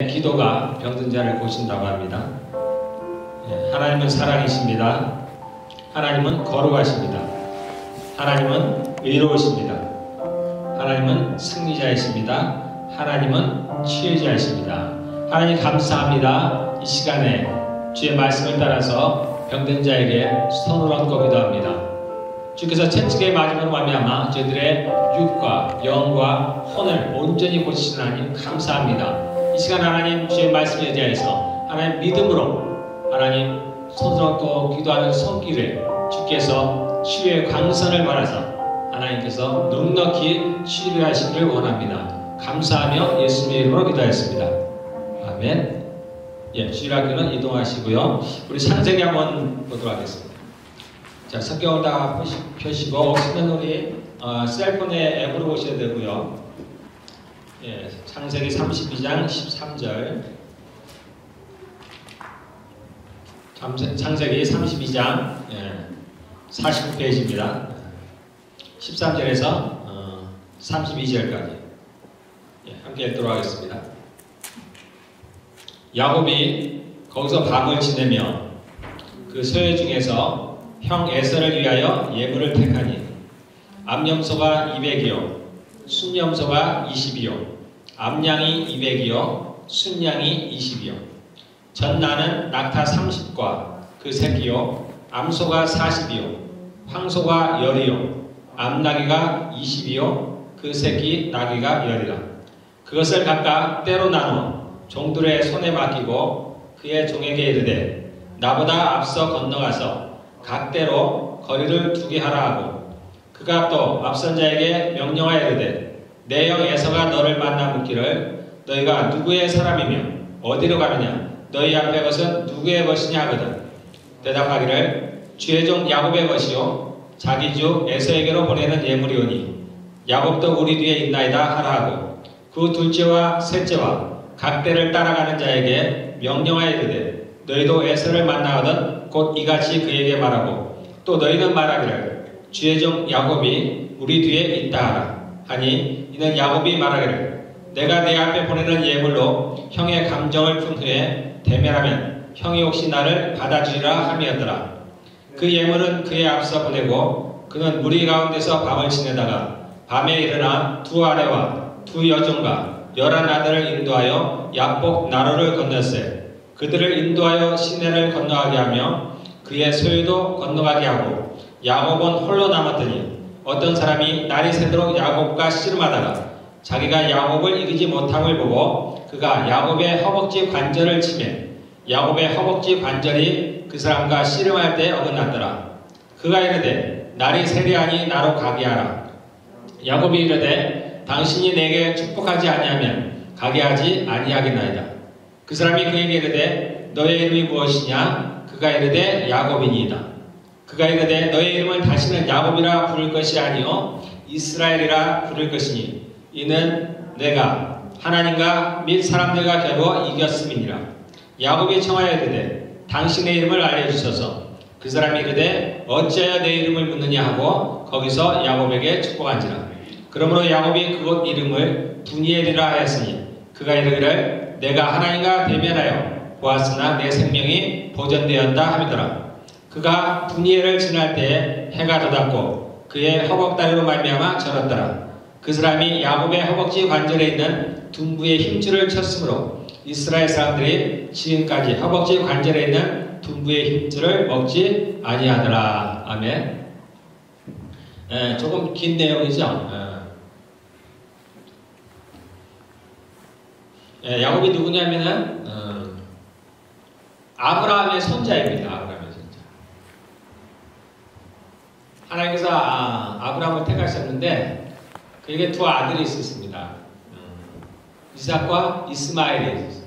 기도가 병든 자를 고친다고 합니다. 하나님은 사랑이십니다. 하나님은 거룩하십니다. 하나님은 의로우십니다. 하나님은 승리자이십니다. 하나님은 치유자이십니다. 하나님 감사합니다. 이 시간에 주의 말씀을 따라서 병든 자에게 손을 얹고 기도합니다. 주께서 채찍의 맞음으로 말미암아 저희들의 육과 영과 혼을 온전히 고치시는 하나님 감사합니다. 이 시간 하나님 주의 말씀에 대해서 하나님 믿음으로 하나님 손을 얹고 기도하는 손길에 주께서 치유의 광선을 받아서 하나님께서 넉넉히 치유를 하시기를 원합니다. 감사하며 예수님의 이름으로 기도하였습니다. 아멘. 주일학교는 이동하시고요. 우리 창세기 한번 보도록 하겠습니다. 자, 성경을 다 펴시고 없으면 우리 셀폰에 앱으로 보셔야 되고요. 창세기 32장 13절. 창세기 32장 49페이지입니다. 13절에서 32절까지 함께 읽도록 하겠습니다. 야곱이 거기서 밤을 지내며 그 소유 중에서 형 에서를 위하여 예물을 택하니 암염소가 200이요 순염소가 20이요 암양이 200이요 순양이 20이요 전나는 낙타 30과 그 새끼요 암소가 40이요 황소가 10이요 암나귀가 20이요 그 새끼 나귀가 10이라. 그것을 각각 때로 나누어 종들의 손에 맡기고 그의 종에게 이르되 나보다 앞서 건너가서 각 때로 거리를 두게 하라 하고 그가 또 앞선 자에게 명령하여 이르되 내 형 에서가 너를 만나 묻기를 너희가 누구의 사람이며 어디로 가느냐 너희 앞에 것은 누구의 것이냐 하거든. 대답하기를 주의 종 야곱의 것이요 자기 주 에서에게로 보내는 예물이오니 야곱도 우리 뒤에 있나이다 하라 하고 그 둘째와 셋째와 각 때를 따라가는 자에게 명령하여 이르되 너희도 에서를 만나거든 곧 이같이 그에게 말하고 또 너희는 말하기를 주의 종 야곱이 우리 뒤에 있다 하라 하니 이는 야곱이 말하기를 내가 내 앞에 보내는 예물로 형의 감정을 푼 후에 대면하면 형이 혹시 나를 받아주리라 함이었더라. 그 예물은 그의 앞서 보내고 그는 무리 가운데서 밤을 지내다가 밤에 일어나 두 아내와 두 여종과 11아들을 인도하여 야복 나루를 건넜으되 그들을 인도하여 시내를 건너가게 하며 그의 소유도 건너가게 하고 야곱은 홀로 남았더니 어떤 사람이 날이 새도록 야곱과 씨름하다가 자기가 야곱을 이기지 못함을 보고 그가 야곱의 허벅지 관절을 치매 야곱의 허벅지 관절이 그 사람과 씨름할 때 어긋났더라. 그가 이르되 날이 세리하니 나로 가게 하라. 야곱이 이르되 당신이 내게 축복하지 아니하면 가게 하지 아니하겠나이다. 그 사람이 그에게 이르되 너의 이름이 무엇이냐? 그가 이르되 야곱이니이다. 그가 이르되 너의 이름을 다시는 야곱이라 부를 것이 아니요 이스라엘이라 부를 것이니 이는 내가 하나님과 및 사람들과 겨루어 이겼음이니라. 야곱이 청하여 이르되 당신의 이름을 알려주소서. 그 사람이 이르되 어찌하여 내 이름을 묻느냐 하고 거기서 야곱에게 축복한지라. 그러므로 야곱이 그곳 이름을 분이엘이라 하였으니 그가 이르기를 내가 하나님과 대면하여 보았으나 내 생명이 보존되었다 함이더라. 그가 분이엘을 지날 때에 해가 돋았고 그의 허벅다리로 말미암아 절었더라. 그 사람이 야곱의 허벅지 관절에 있는 둔부의 힘줄을 쳤으므로 이스라엘 사람들이 지금까지 허벅지 관절에 있는 둔부의 힘줄을 먹지 아니하더라. 아멘. 조금 긴 내용이죠. 야곱이 누구냐면은 아브라함의 손자입니다. 아브라함의 손자. 하나님께서 아브라함을 택하셨는데 그에게 두 아들이 있었습니다. 이삭과 이스마엘이 있었어요.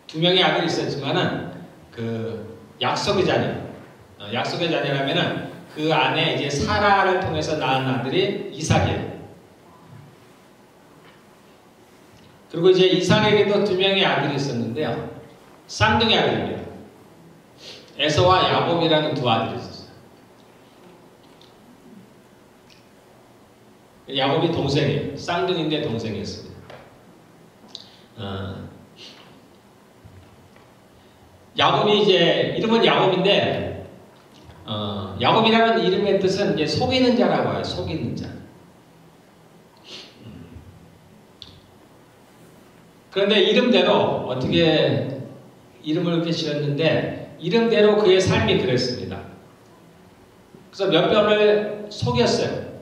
두 명의 아들이 있었지만은 그 약속의 자녀, 약속의 자녀라면은 그 안에 이제 사라를 통해서 낳은 아들이 이삭이에요. 그리고 이제 이삭에게도 두 명의 아들이 있었는데요. 쌍둥이 아들입니다. 에서와 야곱이라는 두 아들이 있었어요. 야곱이 동생이에요. 쌍둥이인데 동생이었습니다. 야곱이 이제 이름은 야곱인데 야곱이라는 이름의 뜻은 이제 속이는 자라고 해요. 속이는 자. 그런데 이름대로 어떻게 이름을 이렇게 지었는데 이름대로 그의 삶이 그랬습니다. 그래서 몇 번을 속였어요.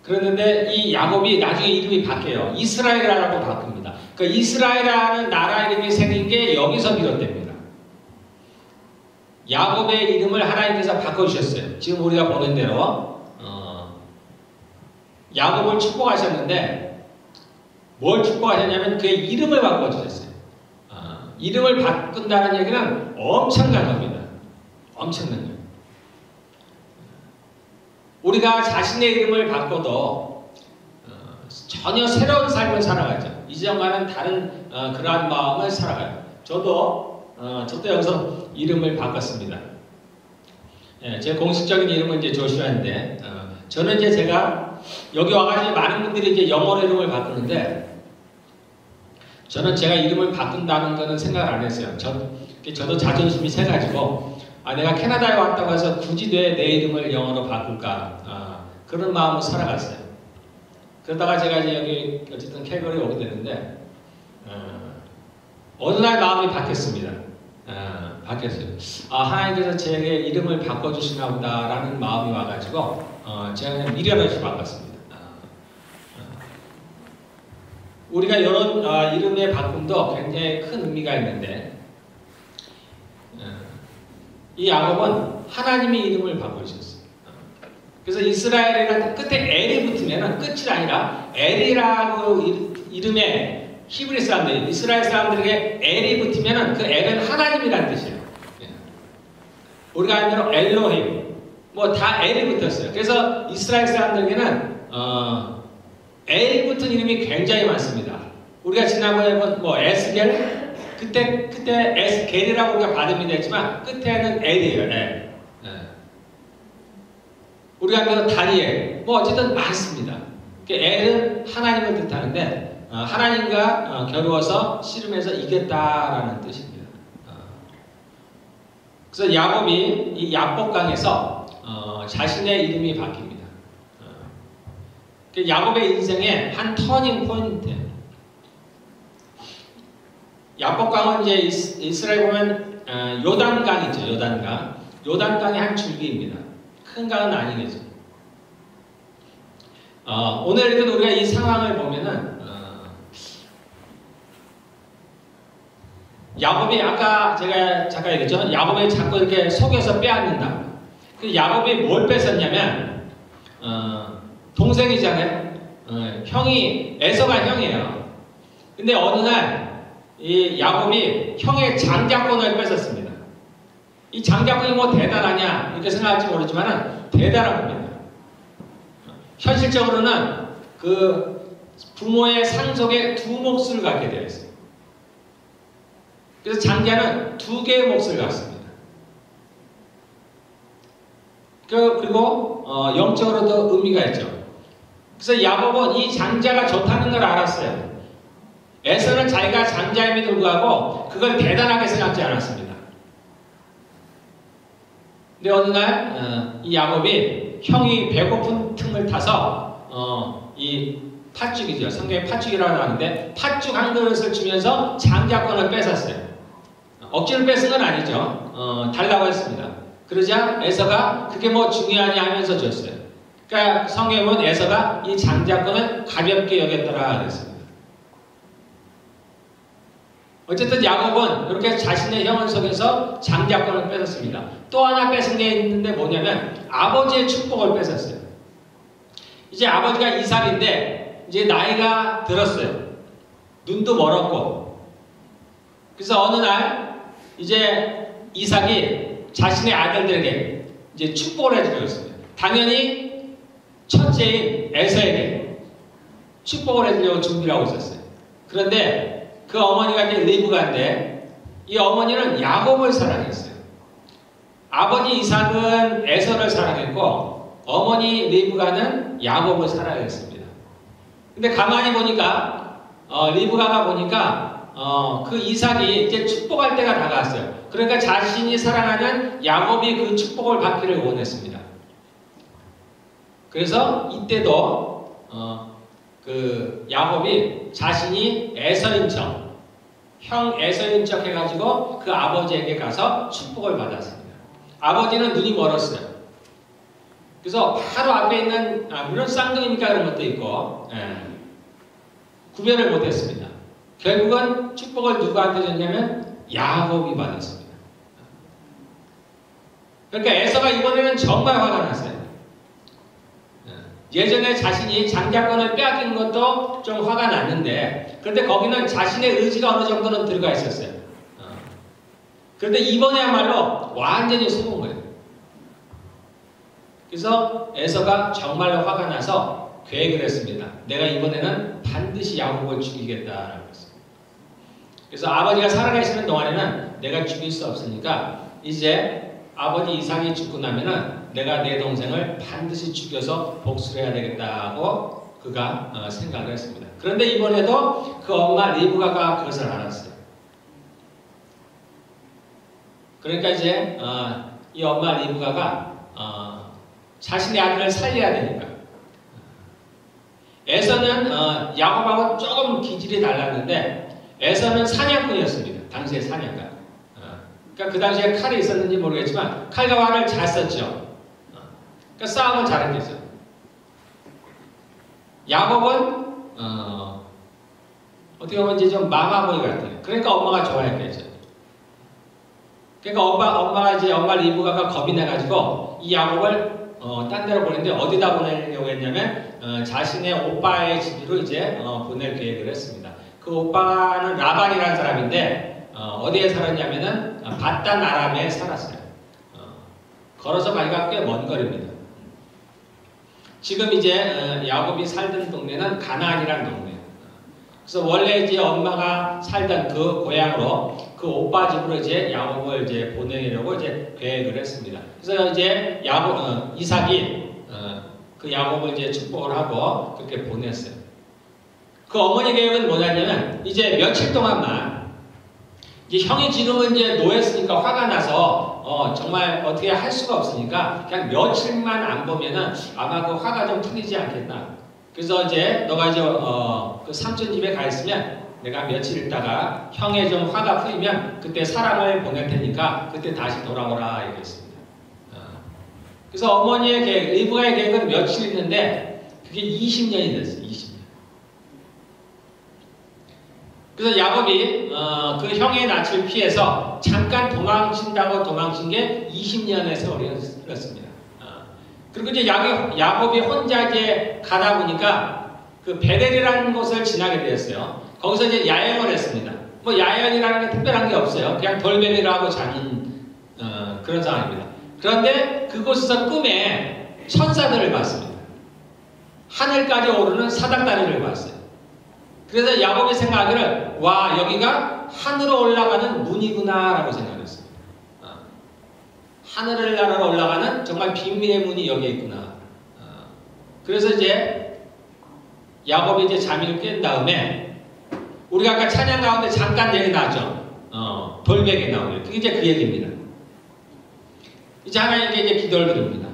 그랬는데 이 야곱이 나중에 이름이 바뀌어요. 이스라엘이라고 바뀝니다. 그 이스라엘이라는 나라 이름이 생긴 게 여기서 비롯됩니다. 야곱의 이름을 하나님께서 바꿔주셨어요. 지금 우리가 보는 대로 야곱을 축복하셨는데 뭘 축복하셨냐면 그의 이름을 바꿔주셨어요. 이름을 바꾼다는 얘기는 엄청난 겁니다. 엄청난 거예요. 우리가 자신의 이름을 바꿔도 전혀 새로운 삶을 살아가죠. 이전과는 다른 그러한 마음을 살아가요. 저도 여기서 이름을 바꿨습니다. 예, 제 공식적인 이름은 이제 조슈아인데 저는 이제 제가 여기 와가지고 많은 분들이 이제 영어로 이름을 바꾸는데 저는 제가 이름을 바꾼다는 거는 생각 안 했어요. 저도 자존심이 세가지고 내가 캐나다에 왔다고 해서 굳이 내 이름을 영어로 바꿀까 그런 마음으로 살아갔어요. 그러다가 제가 이제 여기 어쨌든 캘거리에 오게 되는데 어느 날 마음이 바뀌었습니다. 바뀌었어요. 하나님께서 제게 이름을 바꿔주시나 보다라는 마음이 와가지고 제가 그냥 미련없이 바꿨습니다. 우리가 이런 이름의 바꿈도 굉장히 큰 의미가 있는데 이 야곱은 하나님이 이름을 바꿔주셨어요. 그래서 이스라엘이라는 끝에 엘이 붙으면 끝이 아니라 엘이라고 이름에 히브리 사람들, 이스라엘 사람들에게 엘이 붙으면 그 엘은 하나님이라는 뜻이에요. 우리가 아는 대로 엘로힘, 뭐 다 엘이 붙었어요. 그래서 이스라엘 사람들에게는 엘이 붙은 이름이 굉장히 많습니다. 우리가 지난번에 뭐 에스겔, 그때 에스겔이라고 우리가 발음이 됐지만 끝에는 엘이에요. 엘. 우리가 아는 대로 다니엘, 뭐 어쨌든 많습니다. 엘은 하나님을 뜻하는데 하나님과 겨루어서 씨름해서 이겼다라는 뜻입니다. 그래서 야곱이 이 야복강에서 자신의 이름이 바뀝니다. 야곱의 인생의 한 터닝 포인트예요. 야복강은 이제 이스라엘 보면 요단강이죠. 요단강. 요단강의 한 줄기입니다. 큰 강은 아니겠죠. 오늘 이렇게 우리가 이 상황을 보면은 야곱이 아까 제가 잠깐 얘기했죠. 야곱이 자꾸 이렇게 속여서 빼앗는다. 그 야곱이 뭘 뺏었냐면 동생이잖아요. 형이 에서가 형이에요. 근데 어느 날 이 야곱이 형의 장자권을 뺏었습니다. 이 장자권이 뭐 대단하냐 이렇게 생각할지 모르지만 대단한 겁니다. 현실적으로는 그 부모의 상속에 두 몫을 갖게 되어 있어요. 그래서 장자는 두 개의 몫을 갖습니다. 그리고 영적으로도 의미가 있죠. 그래서 야곱은 이 장자가 좋다는 걸 알았어요. 에서는 자기가 장자임에도 불구하고 그걸 대단하게 생각하지 않았습니다. 근데 어느 날 이 야곱이 형이 배고픈 틈을 타서 이 팥죽이죠. 성경에 팥죽이라고 하는데 팥죽 한 그릇을 주면서 장자권을 뺏었어요. 억지로 뺏은 건 아니죠. 달라고 했습니다. 그러자 에서가 그게 뭐 중요하냐 하면서 줬어요. 그러니까 성경에 보면 에서가 이 장자권을 가볍게 여겼더라 그랬습니다. 어쨌든 야곱은 이렇게 자신의 형을 속여서 장자권을 뺏었습니다. 또 하나 뺏은 게 있는데 뭐냐면 아버지의 축복을 뺏었어요. 이제 아버지가 이삭인데 이제 나이가 들었어요. 눈도 멀었고. 그래서 어느 날 이제 이삭이 자신의 아들들에게 이제 축복을 해주고 있습니다. 당연히 첫째인 에서에게 축복을 해주려고 준비를 하고 있었어요. 그런데 그 어머니가 이제 리브가인데 이 어머니는 야곱을 사랑했어요. 아버지 이삭은 에서를 사랑했고 어머니 리브가는 야곱을 사랑했습니다. 근데 가만히 보니까 리브가가 보니까 그 이삭이 이제 축복할 때가 다가왔어요. 그러니까 자신이 사랑하는 야곱이 그 축복을 받기를 원했습니다. 그래서 이때도 그 야곱이 자신이 에서인 척, 형 에서인 척 해가지고 그 아버지에게 가서 축복을 받았습니다. 아버지는 눈이 멀었어요. 그래서 바로 앞에 있는 물론 쌍둥이니까 그런 것도 있고 구별을 못했습니다. 결국은 축복을 누구한테 줬냐면 야곱이 받았습니다. 그러니까 에서가 이번에는 정말 화가 났어요. 예전에 자신이 장자권을 빼앗긴 것도 좀 화가 났는데 그런데 거기는 자신의 의지가 어느 정도는 들어가 있었어요. 그런데 이번에야말로 완전히 속은 거예요. 그래서 에서가 정말로 화가 나서 계획을 했습니다. 내가 이번에는 반드시 야곱을 죽이겠다라고 했습니다. 그래서 아버지가 살아계시는 동안에는 내가 죽일 수 없으니까 이제 아버지 이삭이 죽고 나면은 내가 내 동생을 반드시 죽여서 복수를 해야 되겠다고 그가 생각을 했습니다. 그런데 이번에도 그 엄마 리브가가 그것을 알았어요. 그러니까 이제 이 엄마 리브가가 자신의 아들을 살려야 되니까 에서는 야곱하고 조금 기질이 달랐는데 에서는 사냥꾼이었습니다. 당시의 사냥가. 그러니까 그 당시에 칼이 있었는지 모르겠지만 칼과 활을 잘 썼죠. 그러니까 싸움을 잘했겠죠. 야곱은 어떻게 보면 이제 좀 마마보이 같아요. 그러니까 엄마가 좋아했겠죠. 그러니까 엄마 리브가가 겁이 나가지고 이 야곱을 딴 데로 보냈는데 어디다 보내려고 했냐면 자신의 오빠의 집으로 이제 보낼 계획을 했습니다. 그 오빠는 라반이라는 사람인데 어디에 살았냐면은 바단 아람에 살았어요. 걸어서 가기가 꽤 먼 거리입니다. 지금 이제 야곱이 살던 동네는 가나안이라는 동네예요. 그래서 원래 이제 엄마가 살던 그 고향으로 그 오빠 집으로 이제 야곱을 이제 보내려고 이제 계획을 했습니다. 그래서 이제 이삭이 그 야곱을 이제 축복을 하고 그렇게 보냈어요. 그 어머니 계획은 뭐냐면 이제 며칠 동안만 이제 형이 지금은 이제 노했으니까 화가 나서 정말 어떻게 할 수가 없으니까 그냥 며칠만 안 보면은 아마 그 화가 좀 풀리지 않겠나. 그래서 이제 너가 이제 그 삼촌 집에 가 있으면 내가 며칠 있다가 형의 좀 화가 풀리면 그때 사람을 보낼 테니까 그때 다시 돌아오라 이랬습니다. 그래서 어머니의 계획, 리브가의 계획은 며칠 있는데 그게 20년이 됐어요. 20년. 그래서 야곱이 그 형의 낯을 피해서 잠깐 도망친다고 도망친 게 20년의 세월이 흘렀습니다. 그리고 이제 야곱이 혼자 이제 가다 보니까 그 베델이라는 곳을 지나게 되었어요. 거기서 이제 야영을 했습니다. 뭐 야영이라는 게 특별한 게 없어요. 그냥 돌베개를 하고 자는 그런 상황입니다. 그런데 그곳에서 꿈에 천사들을 봤습니다. 하늘까지 오르는 사닥다리를 봤어요. 그래서 야곱이 생각하기를 와 여기가 하늘로 올라가는 문이구나 라고 생각했어요. 하늘을 나라로 올라가는 정말 비밀의 문이 여기에 있구나. 그래서 이제 야곱이 이제 잠을 깬 다음에 우리가 아까 찬양 가운데 잠깐 얘기 나왔죠. 돌베개 나오네요. 그게 이제 그 얘기입니다. 이제 하나님께 이제 기도를 드립니다.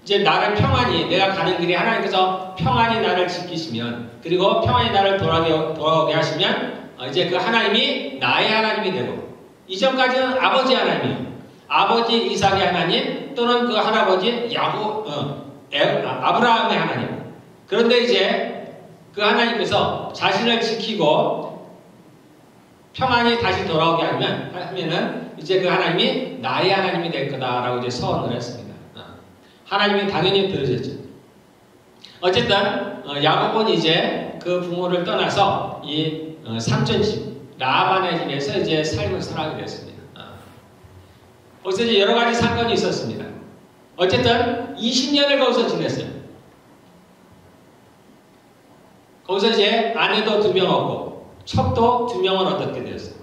이제 나를 평안히 내가 가는 길에 하나님께서 평안히 나를 지키시면 그리고 평안히 나를 돌아오게 하시면 이제 그 하나님이 나의 하나님이 되고 이전까지는 아버지 하나님, 아버지 이삭의 하나님 또는 그 할아버지 아브라함의 하나님. 그런데 이제 그 하나님께서 자신을 지키고 평안히 다시 돌아오게 하면은 이제 그 하나님이 나의 하나님이 될 거다라고 이제 서언을 했습니다. 하나님이 당연히 들으셨죠. 어쨌든 야곱은 이제 그 부모를 떠나서 이 삼촌 집 라반의 집에서 이제 삶을 살아가게 됐습니다. 거기서 이제 여러 가지 사건이 있었습니다. 어쨌든 20년을 거기서 지냈어요. 거기서 이제 아내도 2명 얻고 첩도 2명을 얻게 되었어요.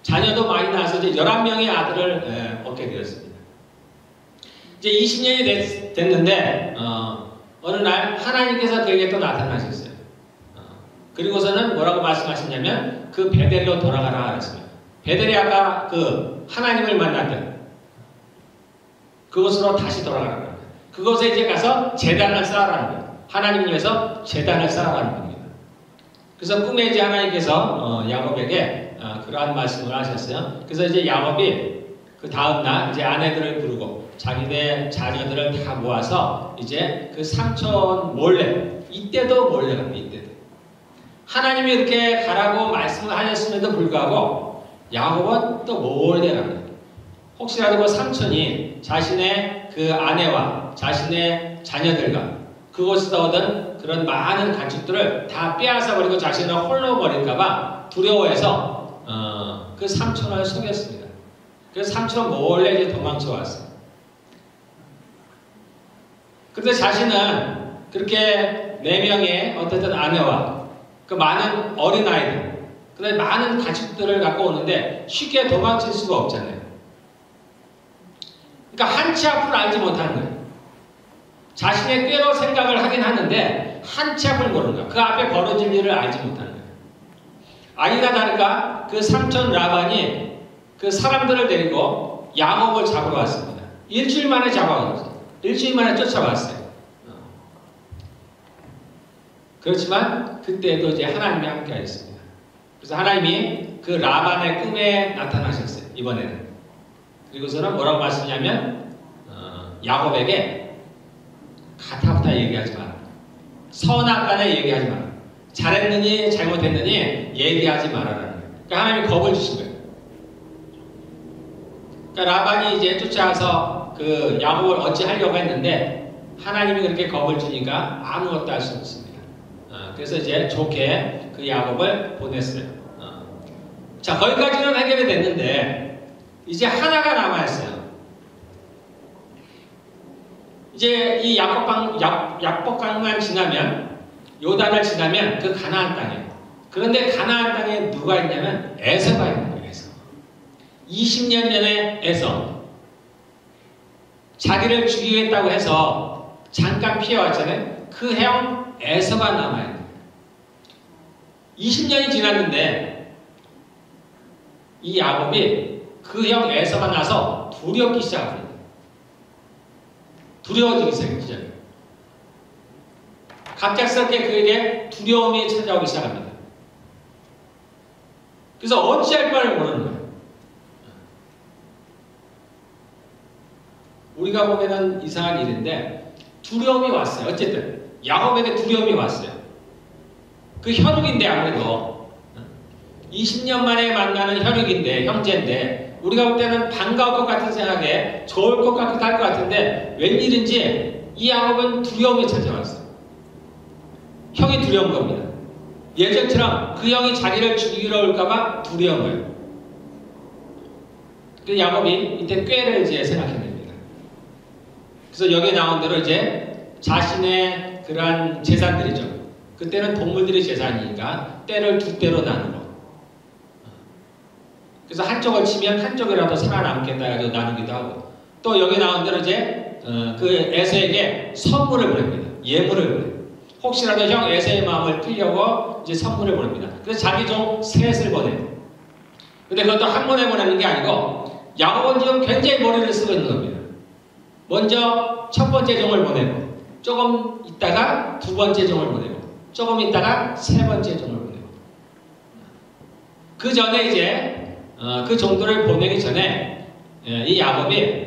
자녀도 많이 낳아서 이제 11명의 아들을 얻게 되었습니다. 이제 20년이 됐는데 어느 날 하나님께서 그에게 또 나타나셨어요. 그리고서는 뭐라고 말씀하셨냐면 그 베델로 돌아가라 그랬습니다. 베델이 아까 그 하나님을 만났던 그곳으로 다시 돌아가라. 그곳에 이제 가서 제단을 쌓아라는 거예요. 하나님을 위해서 제단을 쌓아라는 겁니다. 그래서 꿈에 이제 하나님께서 야곱에게 그러한 말씀을 하셨어요. 그래서 이제 야곱이 그 다음날 이제 아내들을 부르고 자기네 자녀들을 다 모아서 이제 그 삼촌 몰래, 이때도 몰래 갑니다. 이때도. 하나님이 이렇게 가라고 말씀을 하셨음에도 불구하고 야곱은 또 몰래 갑니다. 혹시라도 그 삼촌이 자신의 그 아내와 자신의 자녀들과 그곳에서 얻은 그런 많은 가축들을 다 빼앗아 버리고 자신을 홀로 버릴까봐 두려워해서 그 삼촌을 속였습니다. 그래서 삼촌은 몰래 이제 도망쳐 왔어요. 그런데 자신은 그렇게 4명의 어쨌든 아내와 그 많은 어린아이들, 그 다음에 많은 가축들을 갖고 오는데 쉽게 도망칠 수가 없잖아요. 그러니까 한치 앞을 알지 못하는 거예요. 자신의 꾀로 생각을 하긴 하는데 한치 앞을 모르는 거예요. 그 앞에 벌어질 일을 알지 못하는 거예요. 아니나 다를까 그 삼촌 라반이 그 사람들을 데리고 야곱을 잡으러 왔습니다. 일주일 만에 잡아왔어요. 일주일 만에 쫓아왔어요. 그렇지만 그때도 이제 하나님이 함께 하셨습니다. 그래서 하나님이 그 라반의 꿈에 나타나셨어요. 이번에는. 그리고서는 뭐라고 말씀하냐면 야곱에게 가타부타 얘기하지 마라. 선악 간에 얘기하지 마라. 잘했느니 잘못했느니 얘기하지 말아라는 거예요. 그러니까 하나님이 겁을 주신 거예요. 그러니까 라반이 이제 쫓아와서 그 야곱을 어찌하려고 했는데 하나님이 그렇게 겁을 주니까 아무것도 할 수 없습니다. 그래서 이제 좋게 그 야곱을 보냈어요. 자, 거기까지는 해결이 됐는데 이제 하나가 남아있어요. 이제 이 약복강만 지나면 요단을 지나면 그 가나안 땅이에요. 그런데 가나안 땅에 누가 있냐면 에서가 있는 거예요. 에서. 20년 전에 에서 자기를 죽이겠다고 해서 잠깐 피해왔잖아요. 그 형 에서가 남아있는 거예요. 20년이 지났는데 이 야곱이 그 형 에서가 나서 두렵기 시작합니다. 두려워지기 시작해요. 갑작스럽게 그에게 두려움이 찾아오기 시작합니다. 그래서 어찌할 바를 모르는 거예요. 우리가 보면은 이상한 일인데 두려움이 왔어요. 어쨌든 야곱에게 두려움이 왔어요. 그 혈육인데 아무래도 20년 만에 만나는 혈육인데 형제인데 우리가 볼 때는 반가울 것 같은 생각에 좋을 것 같기도 할 것 같은데 웬일인지 이 야곱은 두려움이 찾아왔어요. 형이 두려운 겁니다. 예전처럼 그 형이 자기를 죽이러 올까봐 두려운 거예요. 그래서 야곱이 이때 꾀를 이제 생각해냅니다. 그래서 여기에 나온 대로 이제 자신의 그러한 재산들이죠. 그때는 동물들이 재산이니까 떼를 2떼로 나누고 그래서 한쪽을 치면 한쪽이라도 살아남겠다 해서 나누기도 하고 또 여기 나온 대로 이제 그 에서에게 선물을 보냅니다. 예물을 보냅니다. 혹시라도 형 에서의 마음을 풀려고 이제 선물을 보냅니다. 그래서 자기 종 셋을 보내요. 근데 그것도 한 번에 보내는 게 아니고 야곱은 지금 굉장히 머리를 쓰고 있는 겁니다. 먼저 첫 번째 종을 보내고 조금 있다가 두 번째 종을 보내고 조금 있다가 세 번째 종을 보내고 그 전에 이제 그 종들을 보내기 전에 이 야곱이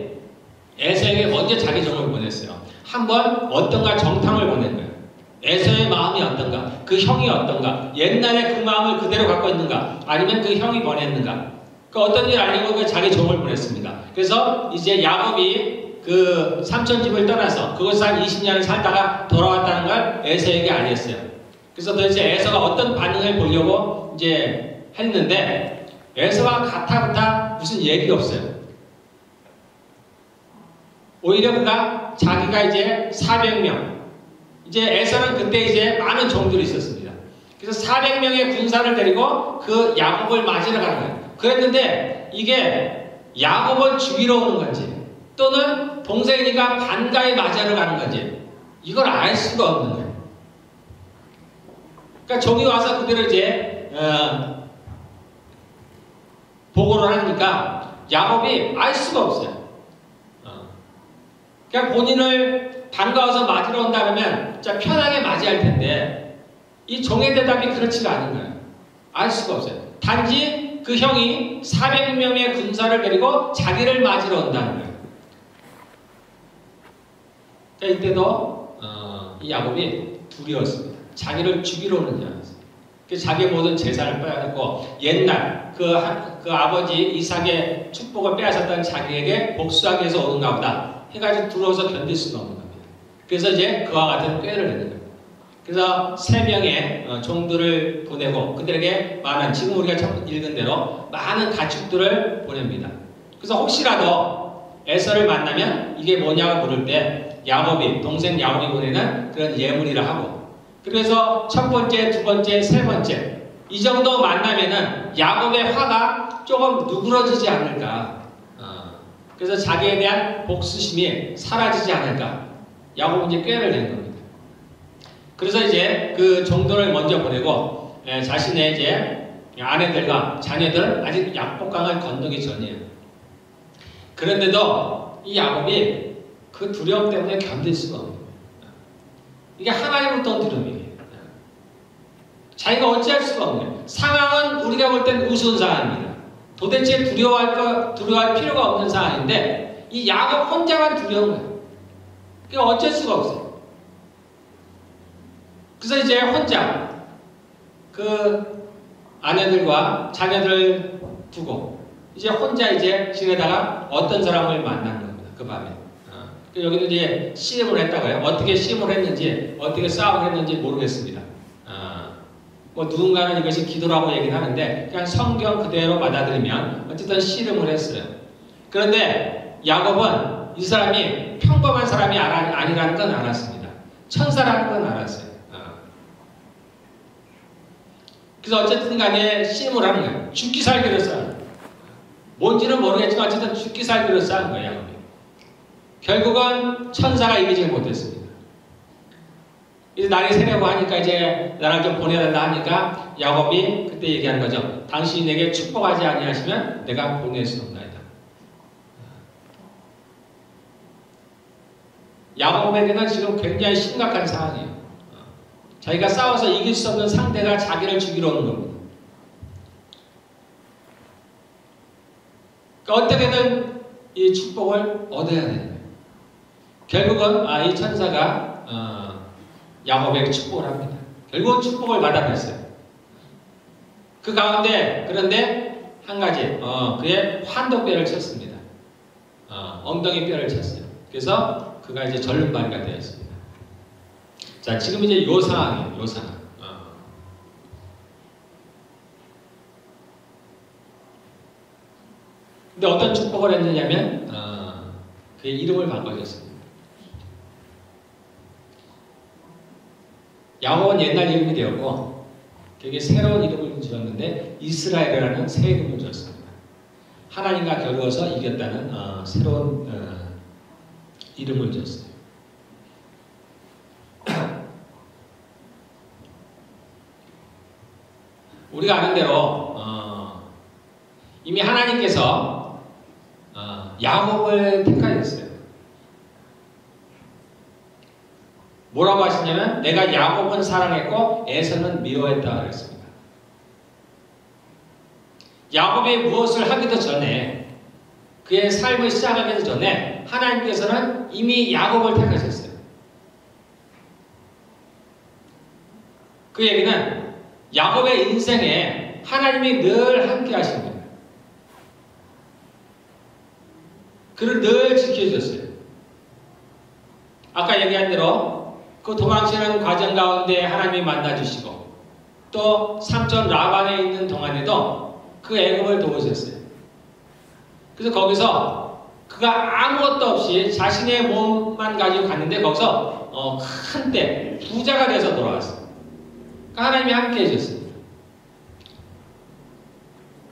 에서에게 먼저 자기 종을 보냈어요. 한번 어떤가 정탐을 보낸 거예요. 에서의 마음이 어떤가, 그 형이 어떤가, 옛날에 그 마음을 그대로 갖고 있는가, 아니면 그 형이 보냈는가. 그 어떤 일 아니고 그 자기 종을 보냈습니다. 그래서 이제 야곱이 그 삼촌 집을 떠나서 그곳에서 한 20년을 살다가 돌아왔다는 걸 에서에게 알렸어요. 그래서 도대체 에서가 어떤 반응을 보려고 이제 했는데 에서와 가타부타 무슨 얘기가 없어요. 오히려 그가 자기가 이제 400명 이제 에서는 그때 이제 많은 종들이 있었습니다. 그래서 400명의 군사를 데리고 그 야곱을 맞으러 가는 거예요. 그랬는데 이게 야곱을 죽이러 오는 건지 또는 동생이니까 반가이 맞으러 가는 건지 이걸 알 수가 없는 거예요. 그러니까 종이 와서 그대로 이제 보고를 하니까 야곱이 알 수가 없어요. 그냥 본인을 반가워서 맞으러 온다 그러면 진짜 편하게 맞이할 텐데 이 종의 대답이 그렇지가 않은 거예요. 알 수가 없어요. 단지 그 형이 400명의 군사를 데리고 자기를 맞으러 온다는 거예요. 그러니까 이때도 이 야곱이 두려웠습니다. 자기를 죽이러 오는 줄 알았어요. 그래서 자기의 모든 재산을 빼앗고 옛날 그 아버지 이삭의 축복을 빼앗았던 자기에게 복수하기 위해서 오는가 보다 해가지고 두려워서 견딜 수가 없는 겁니다. 그래서 이제 그와 같은 꾀를 내는 거예요. 그래서 3명의 종들을 보내고 그들에게 많은, 지금 우리가 읽은 대로 많은 가축들을 보냅니다. 그래서 혹시라도 에서를 만나면 이게 뭐냐고 물을 때 야곱이, 동생 야곱이 보내는 그런 예물이라 하고, 그래서 첫 번째, 두 번째, 세 번째 이 정도 만나면은 야곱의 화가 조금 누그러지지 않을까. 그래서 자기에 대한 복수심이 사라지지 않을까. 야곱은 이제 꾀를 낸 겁니다. 그래서 이제 그 종들을 먼저 보내고 자신의 이제 아내들과 자녀들 아직 약복강을 건너기 전이에요. 그런데도 이 야곱이 그 두려움 때문에 견딜 수가 없는 거예요. 이게 하나님으로부터 온 두려움이에요. 자기가 어찌할 수가 없는 거예요. 상황은 우리가 볼 땐 우스운 상황입니다. 도대체 두려워할 필요가 없는 상황인데 이 야곱 혼자만 두려운 거예요. 그러니까 어쩔 수가 없어요. 그래서 이제 혼자 그 아내들과 자녀들을 두고 이제 혼자 이제 지내다가 어떤 사람을 만난 겁니다. 그 밤에. 여기는 이제 시험을 했다고요. 어떻게 시험을 했는지, 어떻게 싸움을 했는지 모르겠습니다. 뭐 누군가는 이것이 기도라고 얘기는 하는데 그냥 성경 그대로 받아들이면 어쨌든 씨름을 했어요. 그런데 야곱은 이 사람이 평범한 사람이 아니라는 건 알았습니다. 천사라는 건 알았어요. 그래서 어쨌든 간에 씨름을 하는 거예요. 죽기 살기로 싸워요. 뭔지는 모르겠지만 어쨌든 죽기 살기로 싸운 거예요. 야곱이. 결국은 천사가 이기지 못했습니다. 이제 날이 새려고 하니까 이제 나를 좀 보내달라 하니까 야곱이 그때 얘기하는 거죠. 당신이 내게 축복하지 아니하시면 내가 보낼 수 없나이다. 야곱에게는 지금 굉장히 심각한 상황이에요. 자기가 싸워서 이길 수 없는 상대가 자기를 죽이러 오는 겁니다. 그러니까 어떻게든 이 축복을 얻어야 되는 거예요. 결국은 이 천사가 야곱에게 축복을 합니다. 결국은 축복을 받아냈어요. 그 가운데 그런데 한 가지 그의 환도뼈를 쳤습니다. 엉덩이 뼈를 쳤어요. 그래서 그가 이제 절름발이가 되었습니다. 자, 지금 이제 요 상황이에요. 요 상황. 근데 어떤 축복을 했느냐면 그의 이름을 바꿔줬습니다. 야곱은 옛날 이름이 되었고 그에게 새로운 이름을 지었는데 이스라엘이라는 새 이름을 지었습니다. 하나님과 겨루어서 이겼다는 새로운 이름을 지었어요. 우리가 아는 대로 이미 하나님께서 야곱을 택하셨어요. 뭐라고 하시냐면 내가 야곱은 사랑했고 에서는 미워했다 그랬습니다. 야곱이 무엇을 하기도 전에 그의 삶을 시작하기 전에 하나님께서는 이미 야곱을 택하셨어요. 그 얘기는 야곱의 인생에 하나님이 늘 함께 하십니다. 그를 늘 지켜주셨어요. 아까 얘기한 대로 그 도망치는 과정 가운데 하나님이 만나주시고 또 삼촌 라반에 있는 동안에도 그 애굽을 도우셨어요. 그래서 거기서 그가 아무것도 없이 자신의 몸만 가지고 갔는데 거기서 큰 때 부자가 돼서 돌아왔어요. 하나님이 함께 해줬습니다.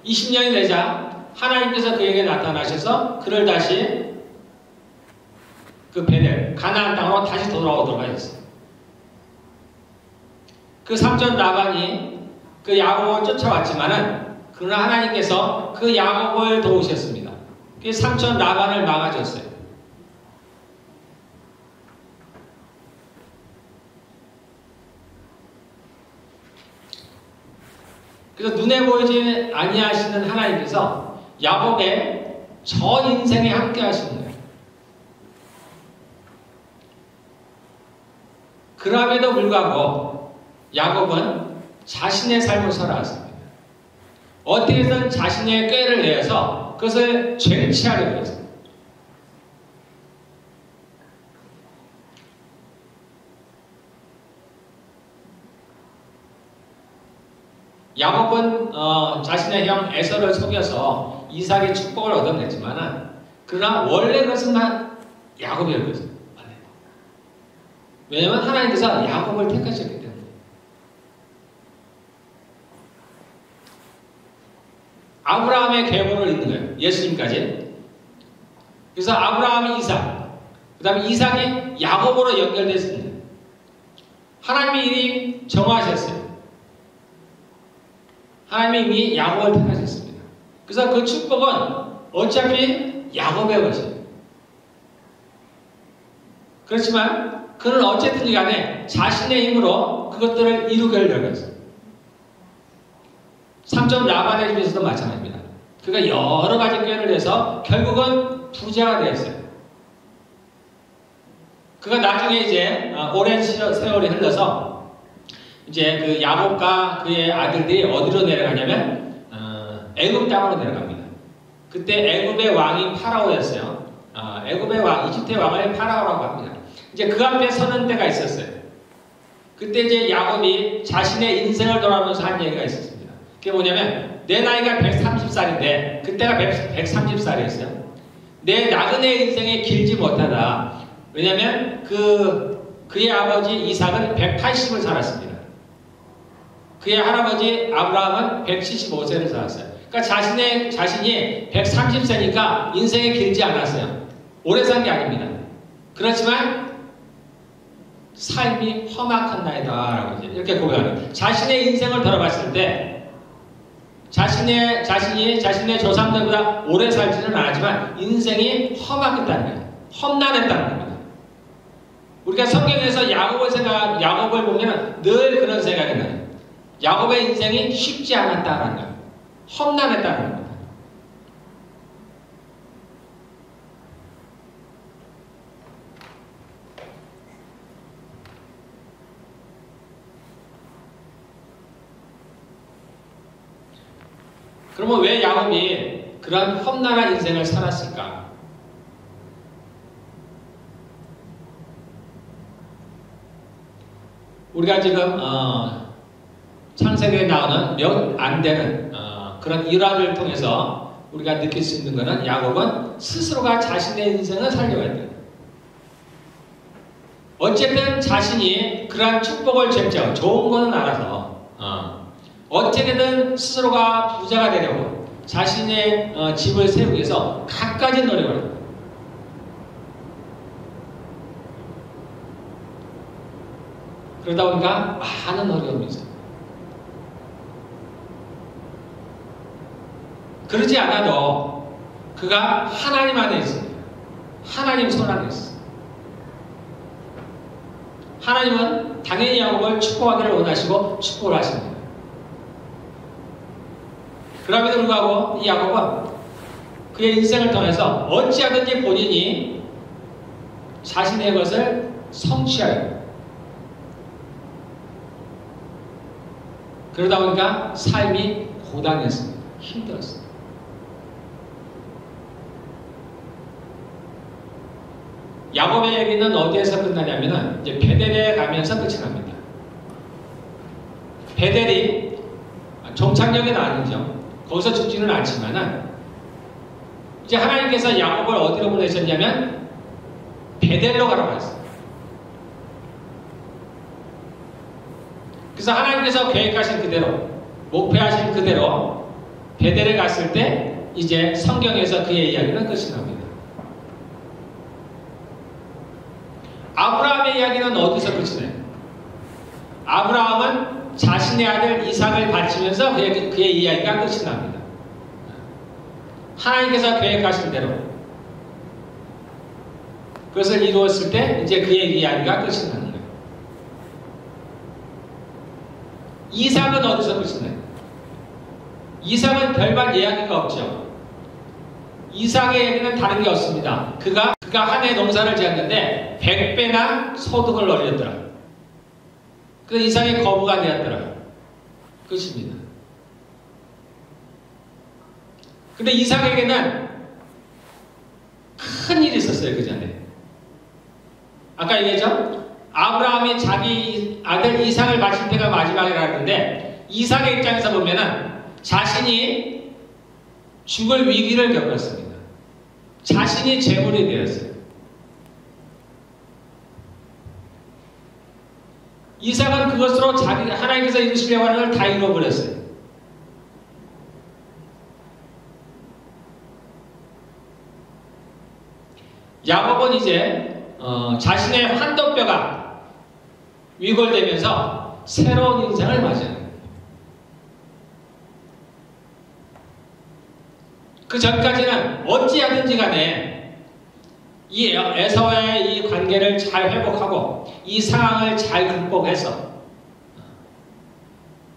20년이 되자 하나님께서 그에게 나타나셔서 그를 다시 그 베델, 가나안 땅으로 다시 돌아오도록 하셨어요. 그 삼촌 라반이 그 야곱을 쫓아왔지만은 그러나 하나님께서 그 야곱을 도우셨습니다. 그 삼촌 라반을 막아줬어요. 그래서 눈에 보이지 아니하시는 하나님께서 야곱의 전 인생에 함께 하시는 거예요. 그럼에도 불구하고 야곱은 자신의 삶을 살아왔습니다. 어떻게든 자신의 꾀를 내어서 그것을 쟁취하려고 했습니다. 야곱은 자신의 형 에서를 속여서 이삭의 축복을 얻어냈지만 그러나 원래 그것은 야곱이었던 것입니다. 왜냐하면 하나님께서 야곱을 택하셨기 때문에. 아브라함의 계보를 잇는 거예요. 예수님까지. 그래서 아브라함이 이삭, 그 다음에 이삭이 야곱으로 연결됐습니다. 하나님이 이미 정하셨어요. 하나님이 이미 야곱을 택하셨습니다. 그래서 그 축복은 어차피 야곱의 것이에요. 그렇지만 그는 어쨌든 간에 자신의 힘으로 그것들을 이루려고 했어요. 삼촌 라반의 집에서도 마찬가지입니다. 그가 여러 가지 꾀를 해서 결국은 부자가 되었어요. 그가 나중에 이제 오랜 세월이 흘러서 이제 그 야곱과 그의 아들들이 어디로 내려가냐면 애굽 땅으로 내려갑니다. 그때 애굽의 왕이 파라오였어요. 애굽의 왕, 이집트의 왕을 파라오라고 합니다. 이제 그 앞에 서는 때가 있었어요. 그때 이제 야곱이 자신의 인생을 돌아보면서 한 얘기가 있었습니다. 그게 뭐냐면 내 나이가 130살인데 그때가 130살이었어요. 내 나그네 인생이 길지 못하다. 왜냐하면 그의 아버지 이삭은 180을 살았습니다. 그의 할아버지 아브라함은 175세를 살았어요. 그러니까 자신이 130세니까 인생이 길지 않았어요. 오래 산 게 아닙니다. 그렇지만 삶이 험악한 나이다라고 이렇게 고백하는. 자신의 인생을 돌아봤을 때 자신이 자신의 조상들보다 오래 살지는 않았지만 인생이 험악했다는 거예요. 험난했다는 겁니다. 우리가 성경에서 야곱을 보면 늘 그런 생각이 나요. 야곱의 인생이 쉽지 않았다는 거예요. 험난했다는 겁니다. 그러면 왜 야곱이 그런 험난한 인생을 살았을까? 우리가 지금 창세기에 나오는 몇 안 되는 그런 일화를 통해서 우리가 느낄 수 있는 것은 야곱은 스스로가 자신의 인생을 살려고 했다. 어쨌든 자신이 그러한 축복을 쟁취하고 좋은 것은 알아서 어떻게든 스스로가 부자가 되려고 자신의 집을 세우기 위해서 갖가지 노력을 합니다. 그러다 보니까 많은 어려움이 있어요. 그러지 않아도 그가 하나님 안에 있습니다. 하나님 손 안에 있습니다. 하나님은 당연히 야곱을 축복하기를 원하시고 축복을 하십니다. 그럼에도 불구하고 이 야곱은 그의 인생을 통해서 어찌하든지 본인이 자신의 것을 성취하여 그러다 보니까 삶이 고단했습니다. 힘들었습니다. 야곱의 얘기는 어디에서 끝나냐면 이제 베델에 가면서 끝이 납니다. 베델이 종착역은 아니죠. 거기서 죽지는 않지만은 이제 하나님께서 야곱을 어디로 보내셨냐면 베델로 가라고 했어요. 그래서 하나님께서 계획하신 그대로, 목표하신 그대로 베델에 갔을 때 이제 성경에서 그의 이야기는 끝이 납니다. 아브라함의 이야기는 어디서 끝이 나요? 아브라함은 자신의 아들 이삭을 바치면서 그의 이야기가 끝이 납니다. 하나님께서 계획하신 대로 그것을 이루었을 때 이제 그의 이야기가 끝이 나는 거예요. 이삭은 어디서 끝이 나요? 이삭은 별반 이야기가 없죠. 이삭의 얘기는 다른 게 없습니다. 그가 한 해 농사를 지었는데 100배나 소득을 올렸더라. 그래서 이삭의 거부가 되었더라. 끝입니다. 근데 이삭에게는 큰 일이 있었어요. 그 전에. 아까 얘기했죠? 아브라함이 자기 아들 이삭을 바칠 때가 마지막이라는데 이삭의 입장에서 보면은 자신이 죽을 위기를 겪었습니다. 자신이 제물이 되었어요. 이삭은 그것으로 하나님께서 이루시려고 하는 걸 다 이루어버렸어요. 야곱은 이제 자신의 환도뼈가 위골되면서 새로운 인생을 맞이합니다. 그 전까지는 어찌하든지 간에 이 에서와의 이 관계를 잘 회복하고 이 상황을 잘 극복해서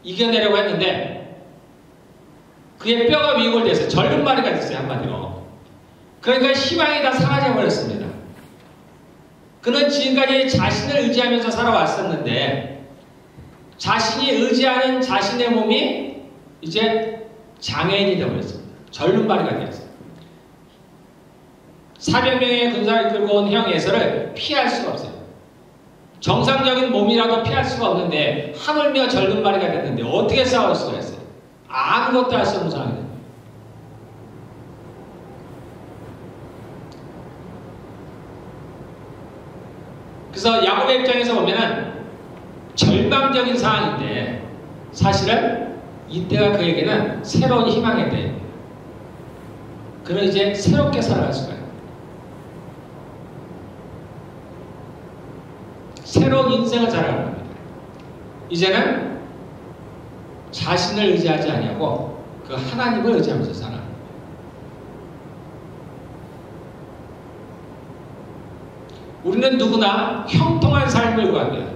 이겨내려고 했는데 그의 뼈가 위골돼서 절름발이가 됐어요. 한마디로. 그러니까 희망이 다 사라져버렸습니다. 그는 지금까지 자신을 의지하면서 살아왔었는데 자신이 의지하는 자신의 몸이 이제 장애인이 되어버렸습니다. 절름발이가 되었어요. 400명의 군사를 끌고 온 형 에서를 피할 수가 없어요. 정상적인 몸이라도 피할 수가 없는데 하물며 절름발이가 됐는데 어떻게 싸울 수가 있어요? 아무것도 할 수 없는 상황이에요. 그래서 야곱의 입장에서 보면은 절망적인 상황인데 사실은 이때가 그에게는 새로운 희망의 때입니다. 그는 이제 새롭게 살아갈 수가 있어요. 새로운 인생을 살아가는 겁니다. 이제는 자신을 의지하지 아니하고 그 하나님을 의지하면서 살아가는 겁니다. 우리는 누구나 형통한 삶을 구합니다.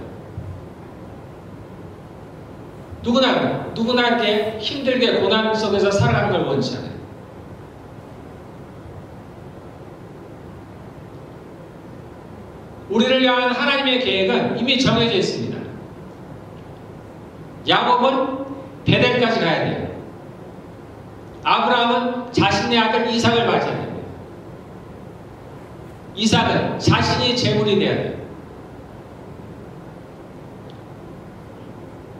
누구나 이렇게 힘들게 고난 속에서 살아가는 걸 원치 않아요. 우리를 향한 하나님의 계획은 이미 정해져 있습니다. 야곱은 베델까지 가야 돼요. 아브라함은 자신의 아들 이삭을 맞이해야 됩니다. 이삭은 자신이 제물이 되어야 돼요.